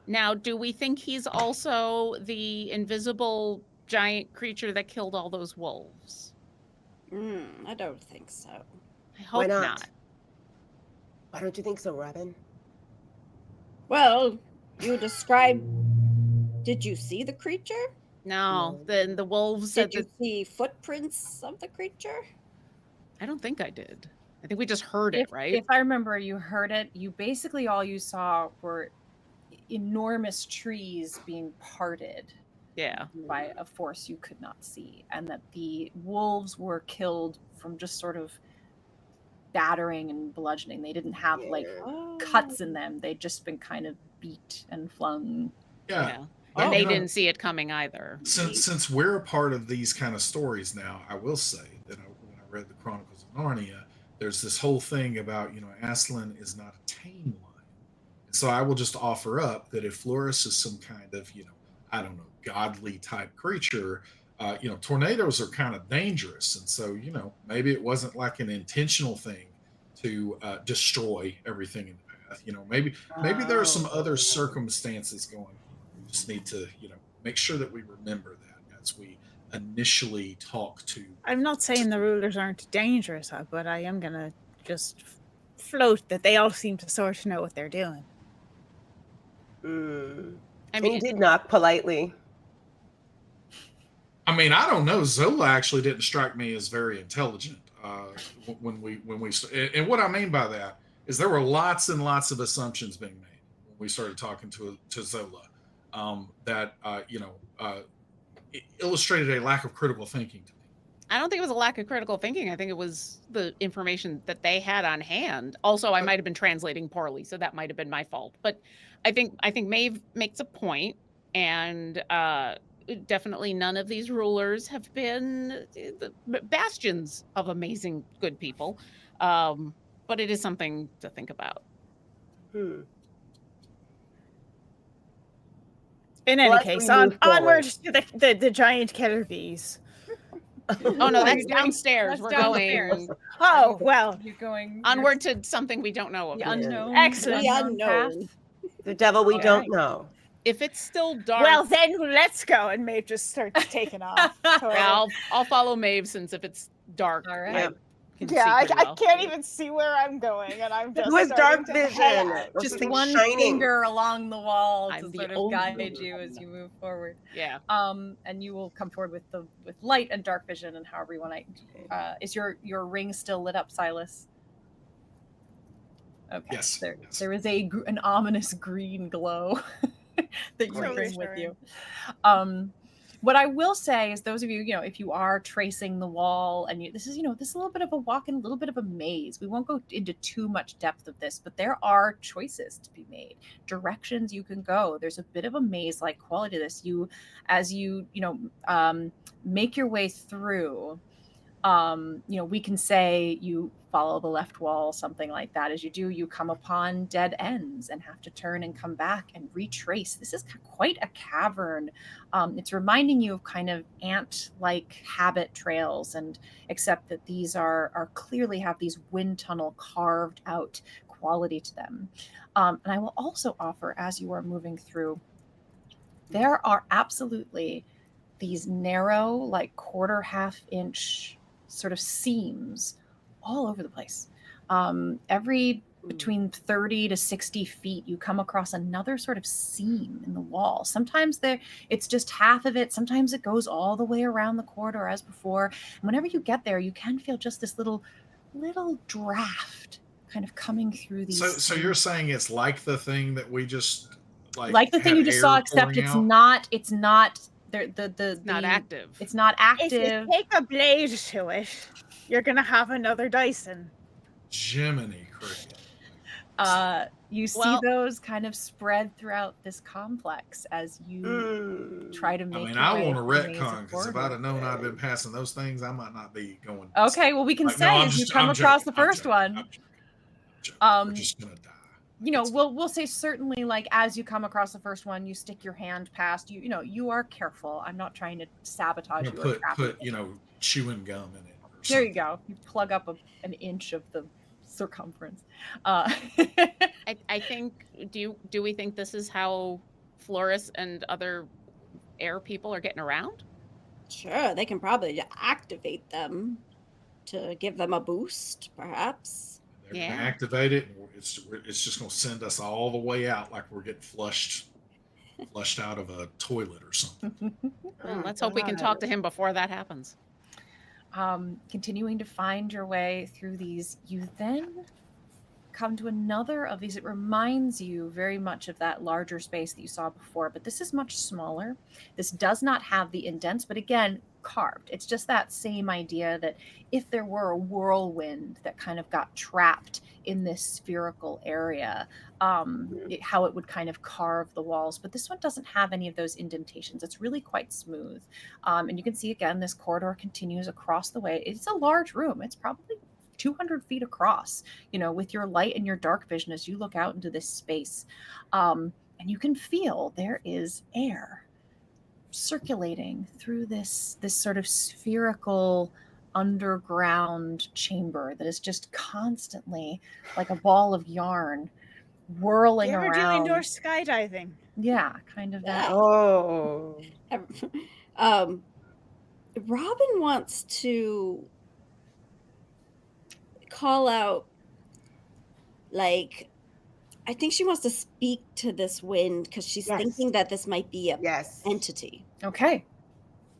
Now, do we think he's also the invisible giant creature that killed all those wolves? I don't think so. I hope not? not. Why don't you think so, Robin? Well, you described. Did you see the creature? No, then the wolves said Did you see footprints of the creature? I don't think I did. I think we just heard it, right? If I remember, you heard it. You basically all you saw were enormous trees being parted Yeah. by a force you could not see, and that the wolves were killed from just sort of battering and bludgeoning. They didn't have like cuts in them. They'd just been kind of beat and flung. Yeah. And Oh, they no. didn't see it coming either. Since we're a part of these kind of stories now, I will say that when I read the Chronicles of Narnia, there's this whole thing about Aslan is not a tame lion. So I will just offer up that if Floris is some kind of I don't know, godly type creature, tornadoes are kind of dangerous, and so maybe it wasn't like an intentional thing to destroy everything in the path. Maybe there are some other circumstances going on. We just need to make sure that we remember that as we initially talk to. I'm not saying the rulers aren't dangerous, but I am gonna just float that they all seem to sort of know what they're doing. I And mean, he did knock politely. I mean, I don't know. Zola actually didn't strike me as very intelligent when we and what I mean by that is there were lots and lots of assumptions being made when we started talking to Zola that it illustrated a lack of critical thinking to me. I don't think it was a lack of critical thinking. I think it was the information that they had on hand. Also, I might have been translating poorly, so that might have been my fault. But I think Maeve makes a point, and definitely none of these rulers have been the bastions of amazing good people. But it is something to think about. In any Well, case, we move onward to the giant killer bees. Oh no, that's That's downstairs. We're downstairs. going Oh well, You're going onward to something we don't know the about. unknown. Excellent. The path. unknown. The devil we All don't right. know. If it's still dark, well then let's go. And Maeve just starts taking off. I'll follow Maeve, since if it's dark, All right. Yep. can Yeah, see I pretty well. can't even see where I'm going, and I'm just Who has starting dark to vision? head. There's Just something one shining. finger along the wall I'm to the sort of only guide one. you as you move forward. Yeah. And you will come forward with light and dark vision, and however you want to. Is your ring still lit up, Silas? Okay. Yes. There is an ominous green glow that you Great. bring with Reassuring. you. What I will say is, those of you, if you are tracing the wall, and this is a little bit of a walk and a little bit of a maze. We won't go into too much depth of this, but there are choices to be made, directions you can go. There's a bit of a maze-like quality to this. As you make your way through. We can say you follow the left wall, something like that. As you do, you come upon dead ends and have to turn and come back and retrace. This is quite a cavern. It's reminding you of kind of ant-like habit trails, and except that these are clearly have these wind tunnel carved out quality to them. And I will also offer, as you are moving through, there are absolutely these narrow, like quarter-half inch sort of seams all over the place. Every between 30 to 60 feet, you come across another sort of seam in the wall. Sometimes it's just half of it. Sometimes it goes all the way around the corridor as before. And whenever you get there, you can feel just this little draft kind of coming through these. So you're saying it's like the thing that we just like the thing had you just saw, air except pouring it's out? not. It's not. It's not active. It's not If you active. take a blade to it, you're gonna have another Dyson. Jiminy cricket. You see Well- those kind of spread throughout this complex as you try to make. I your way want to through the maze of retcon, because if I'd have known I'd been passing those things, I might not be going. Okay, well, we can Like, say no, I'm as you just- come I'm across joking, the I'm first joking, one. I'm joking. We're just gonna die. We'll say certainly, like, as you come across the first one, you stick your hand past you. You are careful. I'm not trying to sabotage I'm you. gonna or trap put you. chewing gum in it. Or There you something. go. You plug up an inch of the circumference. I think. Do we think this is how Floris and other air people are getting around? Sure, they can probably activate them to give them a boost, perhaps. They're Yeah. gonna activate it. And it's just gonna send us all the way out, like we're getting flushed out of a toilet or something. Well, let's hope we can talk to him before that happens. Continuing to find your way through these, you then come to another of these. It reminds you very much of that larger space that you saw before, but this is much smaller. This does not have the indents, but again, carved. It's just that same idea that if there were a whirlwind that kind of got trapped in this spherical area, how it would kind of carve the walls. But this one doesn't have any of those indentations. It's really quite smooth. And you can see again, this corridor continues across the way. It's a large room. It's probably 200 feet across, with your light and your dark vision as you look out into this space. And you can feel there is air circulating through this sort of spherical underground chamber that is just constantly like a ball of yarn whirling You ever do around. indoor skydiving? Yeah, kind of that. Oh. Robin wants to call out, like, I think she wants to speak to this wind because she's Yes. thinking that this might be a Yes. entity. Okay.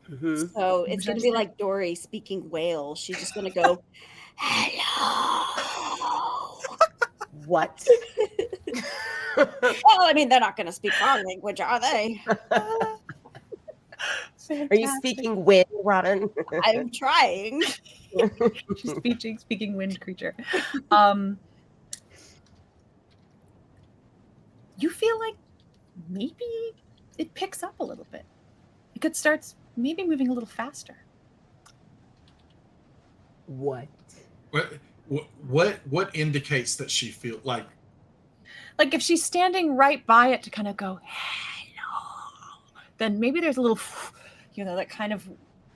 Mhm. So What it's would going you to be say? like Dory speaking whale. She's just going to go, hello. What? Well, I mean, they're not going to speak our language, are they? Are you speaking wind, Robin? I'm trying. She's speaking wind creature. You feel like maybe it picks up a little bit. It could start maybe moving a little faster. What? What indicates that she feel like? Like if she's standing right by it to kind of go hello, then maybe there's a little, that kind of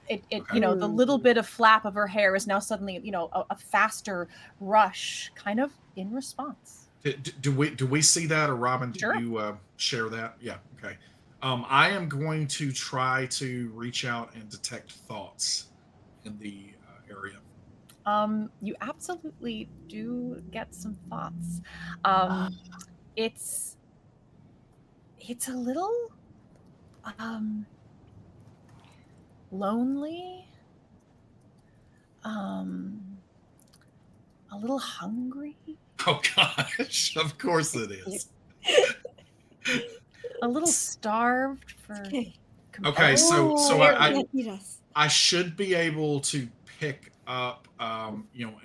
it the little bit of flap of her hair is now suddenly a faster rush kind of in response. Do we see that, or Robin? Sure. Do you share that? Yeah. Okay. I am going to try to reach out and detect thoughts in the area. You absolutely do get some thoughts. It's a little lonely, a little hungry, Oh gosh, of course it is. a little starved for Okay, so Can't eat us. I should be able to pick up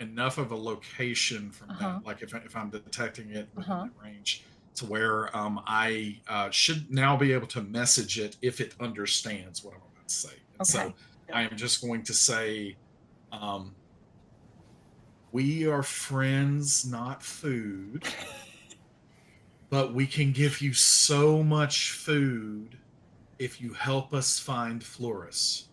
enough of a location from that, like if I'm detecting it within that range, to where I should now be able to message it if it understands what I'm about to say. And so I am just going to say, we are friends, not food, but we can give you so much food if you help us find Floris.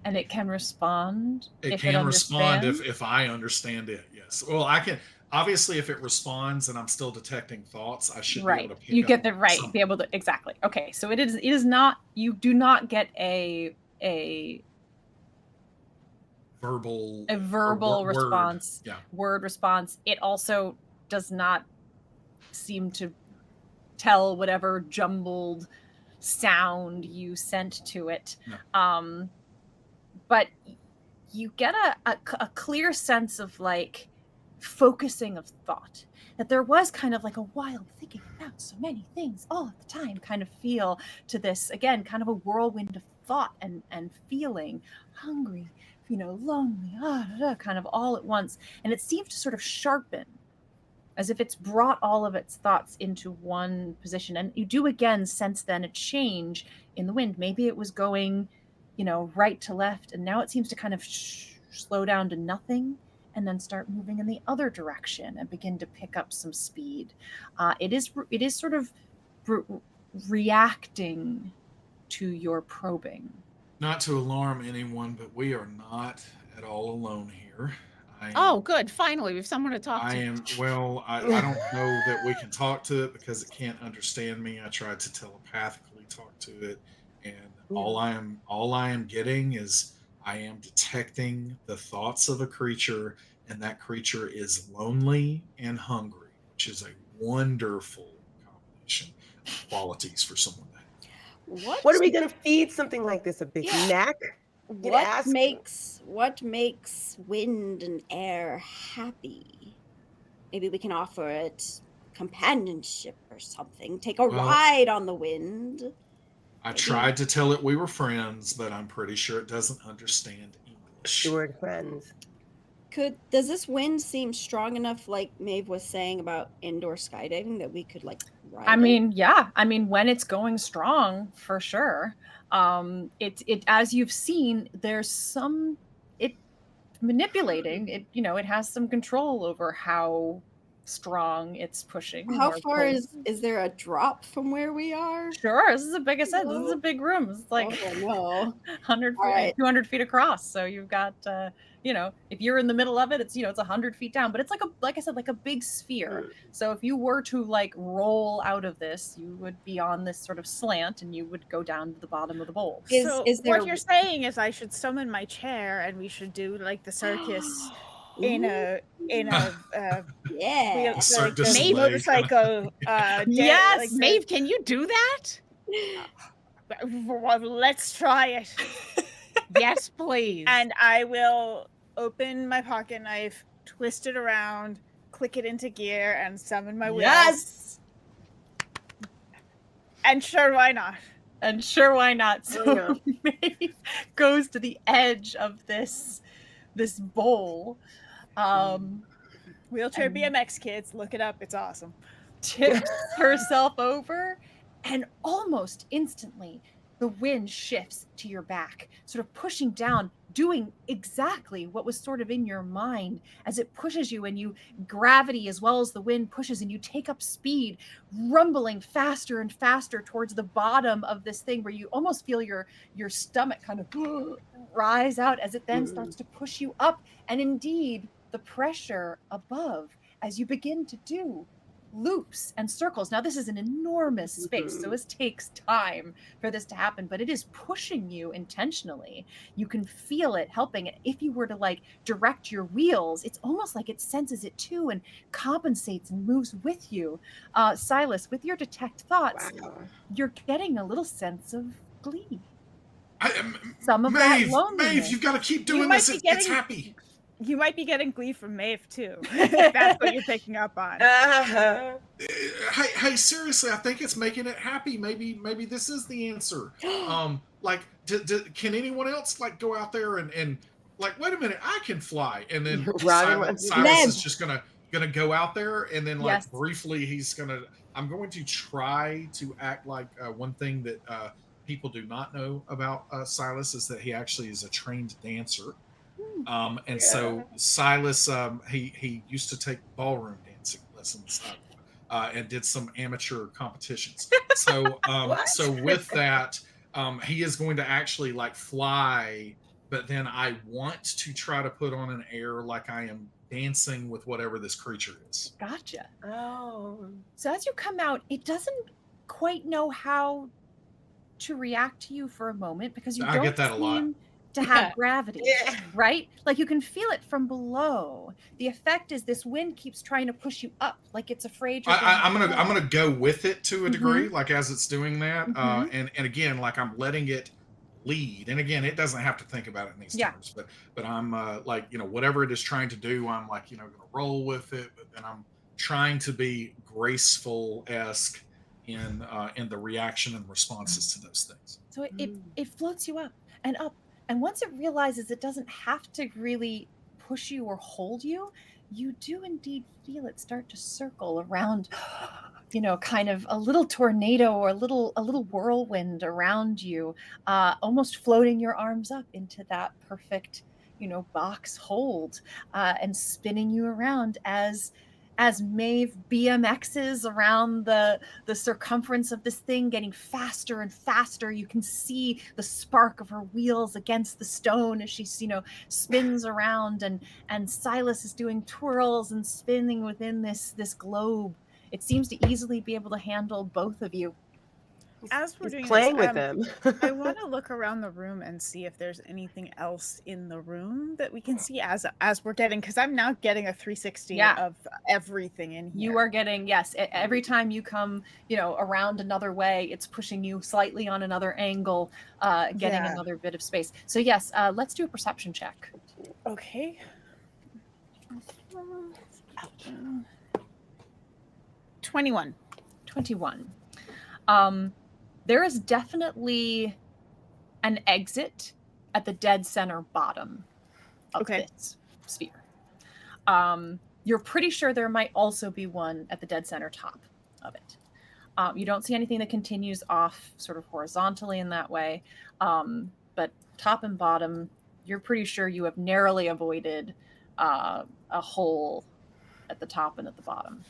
And it can respond. It can respond if I understand it. Yes. Well, I can obviously if it responds and I'm still detecting thoughts, I should be able to pick you get up the right something. be able to exactly. Okay, so it is not, you do not get a verbal response. Yeah. Word response. It also does not seem to tell whatever jumbled sound you sent to it. No. But you get a clear sense of like focusing of thought, that there was kind of like a wild thinking about so many things all at the time kind of feel to this, again, kind of a whirlwind of thought and feeling, hungry, lonely, kind of all at once. And it seems to sort of sharpen, as if it's brought all of its thoughts into one position. And you do again sense then a change in the wind. Maybe it was going, right to left, and now it seems to kind of slow down to nothing and then start moving in the other direction and begin to pick up some speed. It is sort of reacting to your probing. Not to alarm anyone, but we are not at all alone here. Good. Finally, we have someone to talk to. I don't know that we can talk to it because it can't understand me. I tried to telepathically talk to it, and all I am getting is I am detecting the thoughts of a creature, and that creature is lonely and hungry, which is a wonderful combination of qualities for someone to have. What are we going to feed something like this? A Big Mac? What makes wind and air happy? Maybe we can offer it companionship or something. Take a ride on the wind. I tried to tell it we were friends, but I'm pretty sure it doesn't understand English. The word friends. Does this wind seem strong enough, like Maeve was saying about indoor skydiving, that we could like ride it? When it's going strong, for sure. It as you've seen, there's some manipulating it. It has some control over how strong it's pushing. How far is there a drop from where we are? Sure, this is a big, this is a big room. It's like 100 feet, 200 feet across. So you've got if you're in the middle of it, it's it's 100 feet down, but it's like I said, like a big sphere. So if you were to like roll out of this, you would be on this sort of slant and you would go down to the bottom of the bowl. What you're saying is I should summon my chair and we should do like the circus in a Maeve motorcycle. Yes, like Maeve, can you do that? Well, let's try it. Yes, please. And I will open my pocket knife, twist it around, click it into gear, and summon my wheel. Yes. And sure, why not? So Maeve goes to the edge of this bowl. Wheelchair BMX kids, look it up, it's awesome. Tips herself over, and almost instantly the wind shifts to your back, sort of pushing down, doing exactly what was sort of in your mind as it pushes you, and gravity as well as the wind pushes, and you take up speed, rumbling faster and faster towards the bottom of this thing where you almost feel your stomach kind of rise out as it then starts to push you up. And indeed, the pressure above, as you begin to do loops and circles. Now, this is an enormous space, so it takes time for this to happen, but it is pushing you intentionally. You can feel it helping it. If you were to like direct your wheels, it's almost like it senses it too and compensates and moves with you. Silas, with your detect thoughts, you're getting a little sense of glee. Some of that Maeve, loneliness. you've got to keep doing might this. be It's getting- happy. You might be getting glee from Maeve too. If that's what you're picking up on. Hey, seriously, I think it's making it happy. Maybe this is the answer. Like, can anyone else like go out there and like, wait a minute, I can fly, and then Silas is just gonna go out there, and then like briefly I'm going to try to act like one thing that people do not know about Silas is that he actually is a trained dancer. So Silas, he used to take ballroom dancing lessons and did some amateur competitions. So, so with that, he is going to actually like fly, but then I want to try to put on an air like I am dancing with whatever this creature is. Gotcha. Oh. So as you come out, it doesn't quite know how to react to you for a moment because you don't get that a lot. To have gravity, right? Like you can feel it from below. The effect is this wind keeps trying to push you up, like it's afraid you're I'm gonna go with it to a degree, like as it's doing that, and again, like I'm letting it lead. And again, it doesn't have to think about it in these terms, but I'm like, you know, whatever it is trying to do, I'm like, you know, gonna roll with it, but then I'm trying to be graceful-esque in the reaction and responses to those things. So it floats you up and up. And once it realizes it doesn't have to really push you or hold you, you do indeed feel it start to circle around, you know, kind of a little tornado or a little whirlwind around you, almost floating your arms up into that perfect, you know, box hold, and spinning you around as Maeve BMXs around the circumference of this thing, getting faster and faster. You can see the spark of her wheels against the stone as she, you know, spins around, and Silas is doing twirls and spinning within this globe. It seems to easily be able to handle both of you. As we're doing playing this, with them. I want to look around the room and see if there's anything else in the room that we can see as we're getting, because I'm now getting a 360 of everything in here. You are getting, every time you come, you know, around another way, it's pushing you slightly on another angle, getting another bit of space. So yes, let's do a perception check. Okay. 21. There is definitely an exit at the dead center bottom of this sphere. You're pretty sure there might also be one at the dead center top of it. You don't see anything that continues off sort of horizontally in that way. But top and bottom, you're pretty sure you have narrowly avoided a hole at the top and at the bottom.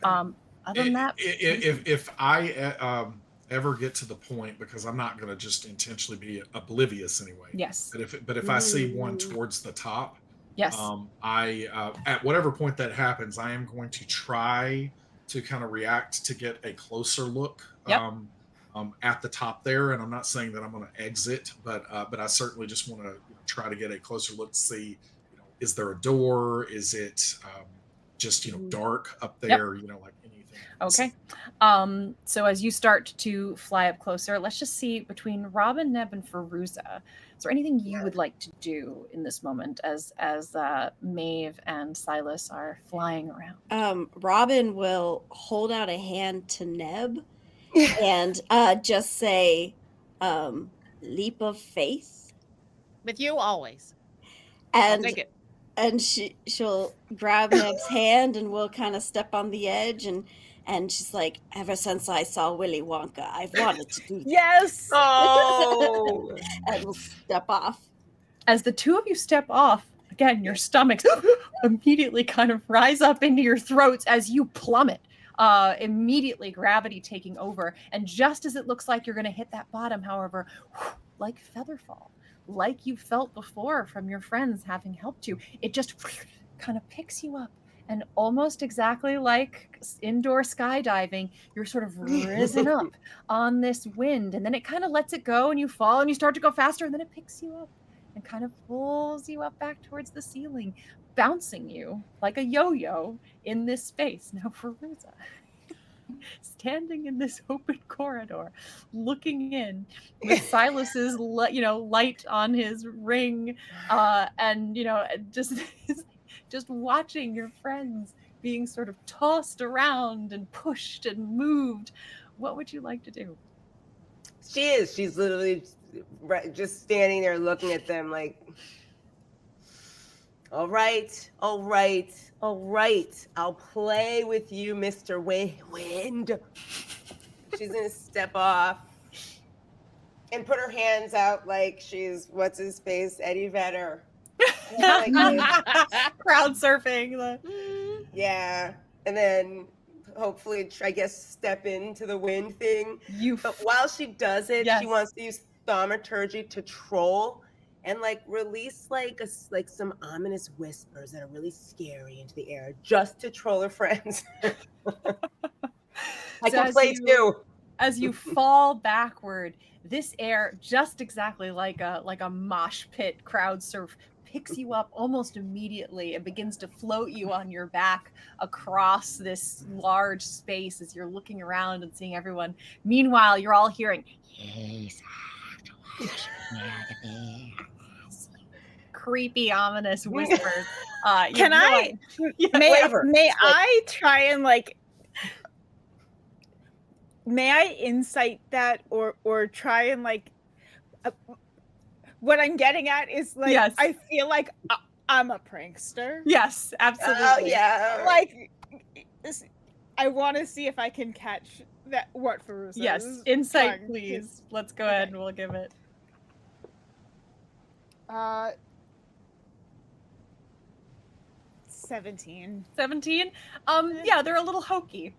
Other than that, if I ever get to the point, because I'm not going to just intentionally be oblivious anyway. Yes. But if I see one towards the top, yes. I at whatever point that happens, I am going to try to kind of react to get a closer look at the top there. And I'm not saying that I'm going to exit, but I certainly just want to try to get a closer look to see, is there a door? Is it just dark up there? Like anything. Okay. So as you start to fly up closer, let's just see between Robin, Neb, and Fairuza. Is there anything you would like to do in this moment as Maeve and Silas are flying around? Robin will hold out a hand to Neb and just say, "Leap of faith." With you always. And I'll take it. And she'll grab Neb's hand and we'll kind of step on the edge, and she's like, "Ever since I saw Willy Wonka, I've wanted to do that." Yes. Oh. And we'll step off. As the two of you step off, again, your stomachs immediately kind of rise up into your throats as you plummet. Immediately gravity taking over. And just as it looks like you're going to hit that bottom, however, like Featherfall, like you felt before from your friends having helped you, it just kind of picks you up And almost exactly like indoor skydiving, you're sort of risen up on this wind, and then it kind of lets it go and you fall and you start to go faster, and then it picks you up and kind of pulls you up back towards the ceiling, bouncing you like a yo-yo in this space. Now, Fairuza, standing in this open corridor, looking in with Silas's, light on his ring, and just watching your friends being sort of tossed around and pushed and moved. What would you like to do? She's literally just standing there looking at them like, all right, I'll play with you, Mr. Wind. She's gonna step off and put her hands out like she's, what's his face, Eddie Vedder. Crowd surfing. Yeah, and then hopefully, I guess, step into the wind thing. But while she does it, Yes. she wants to use thaumaturgy to troll and like release like some ominous whispers that are really scary into the air, just to troll her friends. I can play too. As you fall backward, this air, just exactly like a mosh pit crowd surf, picks you up almost immediately and begins to float you on your back across this large space as you're looking around and seeing everyone. Meanwhile, you're all hearing, "He's creepy, ominous whispers." Can I? May I try and like? May I insight that or try and like? What I'm getting at is like, yes. I feel like I'm a prankster. Yes, absolutely. Oh, yeah. Like, I want to see if I can catch that. What Fairuza? Yes, insight, please. Let's go ahead and we'll give it. 17. 17? Yeah, they're a little hokey.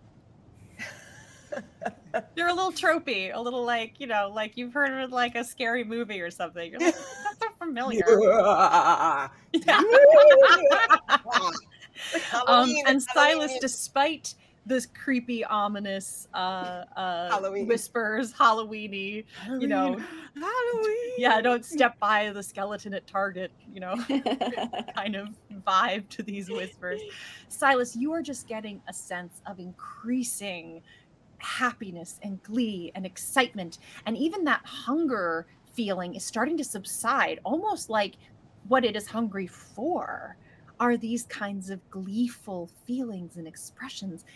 They're a little tropey, a little like, like you've heard of like a scary movie or something. You're like, that's so familiar. And Silas, despite this creepy, ominous whispers, Halloween-y, Halloween. Yeah, don't step by the skeleton at Target, kind of vibe to these whispers. Silas, you are just getting a sense of increasing happiness and glee and excitement, and even that hunger feeling is starting to subside, almost like what it is hungry for are these kinds of gleeful feelings and expressions.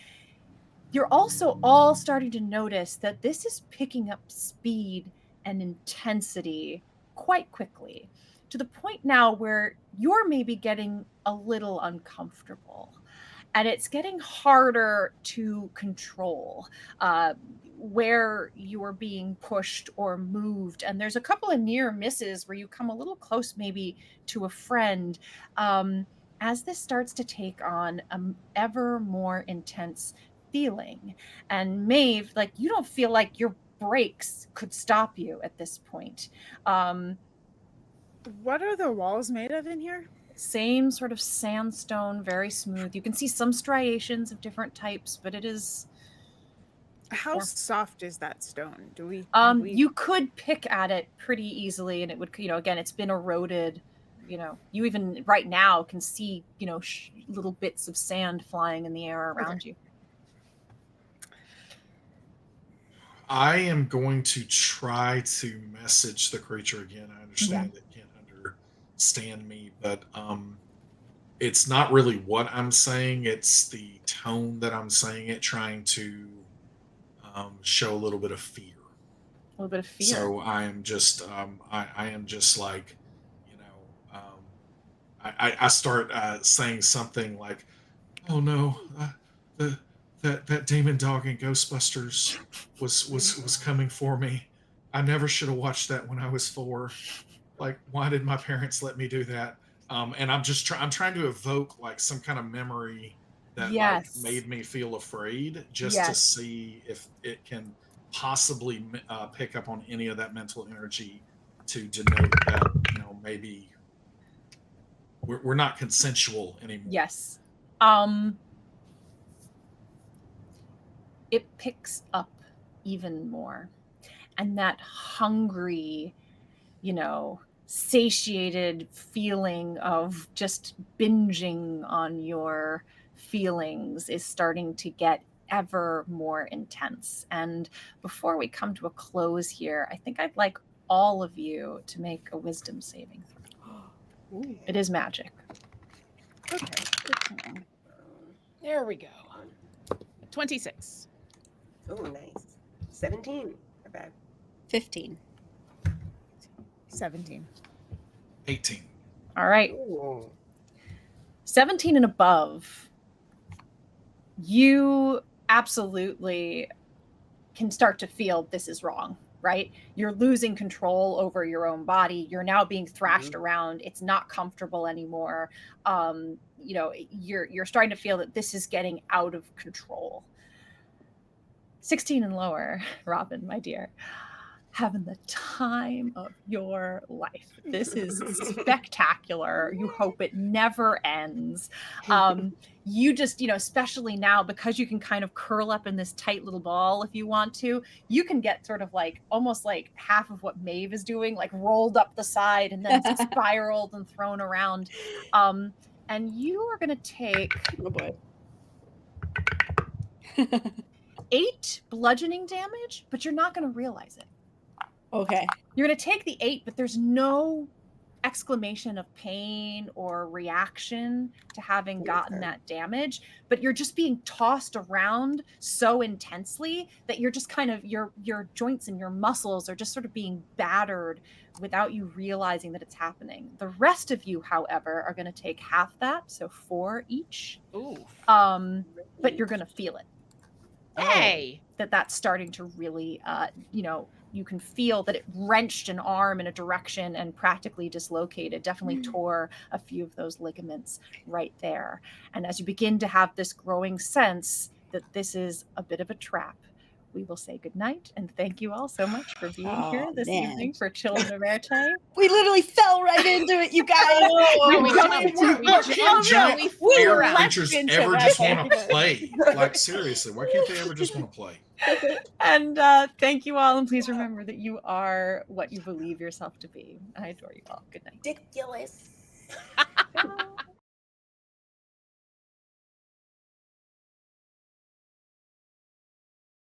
You're also all starting to notice that this is picking up speed and intensity quite quickly, to the point now where you're maybe getting a little uncomfortable. And it's getting harder to control where you're being pushed or moved. And there's a couple of near misses where you come a little close maybe to a friend as this starts to take on an ever more intense feeling. And Maeve, like, you don't feel like your brakes could stop you at this point. What are the walls made of in here? Same sort of sandstone, very smooth. You can see some striations of different types, but it is... How soft is that stone? Do we... You could pick at it pretty easily, and it would, again, it's been eroded. You even right now can see, little bits of sand flying in the air around you. I am going to try to message the creature again. I understand it can't understand me, but it's not really what I'm saying. It's the tone that I'm saying it, trying to show a little bit of fear. A little bit of fear. So I am just, I am just like, I start saying something like, "Oh no, that demon dog in Ghostbusters was coming for me. I never should have watched that when I was 4. Like, why did my parents let me do that?" And I'm just I'm trying to evoke like some kind of memory that like made me feel afraid, just to see if it can possibly pick up on any of that mental energy to denote that maybe we're not consensual anymore. Yes. It picks up even more. And that hungry, satiated feeling of just binging on your feelings is starting to get ever more intense. And before we come to a close here, I think I'd like all of you to make a wisdom saving throw. Ooh, It is magic. okay. Good to know. There we go. 26. Oh, nice. 17. Not bad. 15. 17. 18. All right. Ooh. 17 and above, you absolutely can start to feel this is wrong, right? You're losing control over your own body. You're now being thrashed around. It's not comfortable anymore. You're starting to feel that this is getting out of control. 16 and lower, Robin, my dear, having the time of your life. This is spectacular. You hope it never ends. You just, especially now, because you can kind of curl up in this tight little ball if you want to, you can get sort of like almost like half of what Maeve is doing, like rolled up the side and then spiraled and thrown around. And you are going to take Oh boy. 8 bludgeoning damage, but you're not going to realize it. Okay. You're going to take the 8, but there's no exclamation of pain or reaction to having gotten that damage, but you're just being tossed around so intensely that you're just kind of your joints and your muscles are just sort of being battered without you realizing that it's happening. The rest of you, however, are going to take half that, so 4 each. Ooh. But you're going to feel it. Hey. That's starting to really, you can feel that it wrenched an arm in a direction and practically dislocated, definitely tore a few of those ligaments right there. And as you begin to have this growing sense that this is a bit of a trap, we will say goodnight and thank you all so much for being here this evening for Children of Éarte. We literally fell right into it, you guys. Giant air creatures into ever that just want to thing. play? Like, seriously, why can't they ever just want to play? And thank you all, and please remember that you are what you believe yourself to be. I adore you all. Good night. Ridiculous.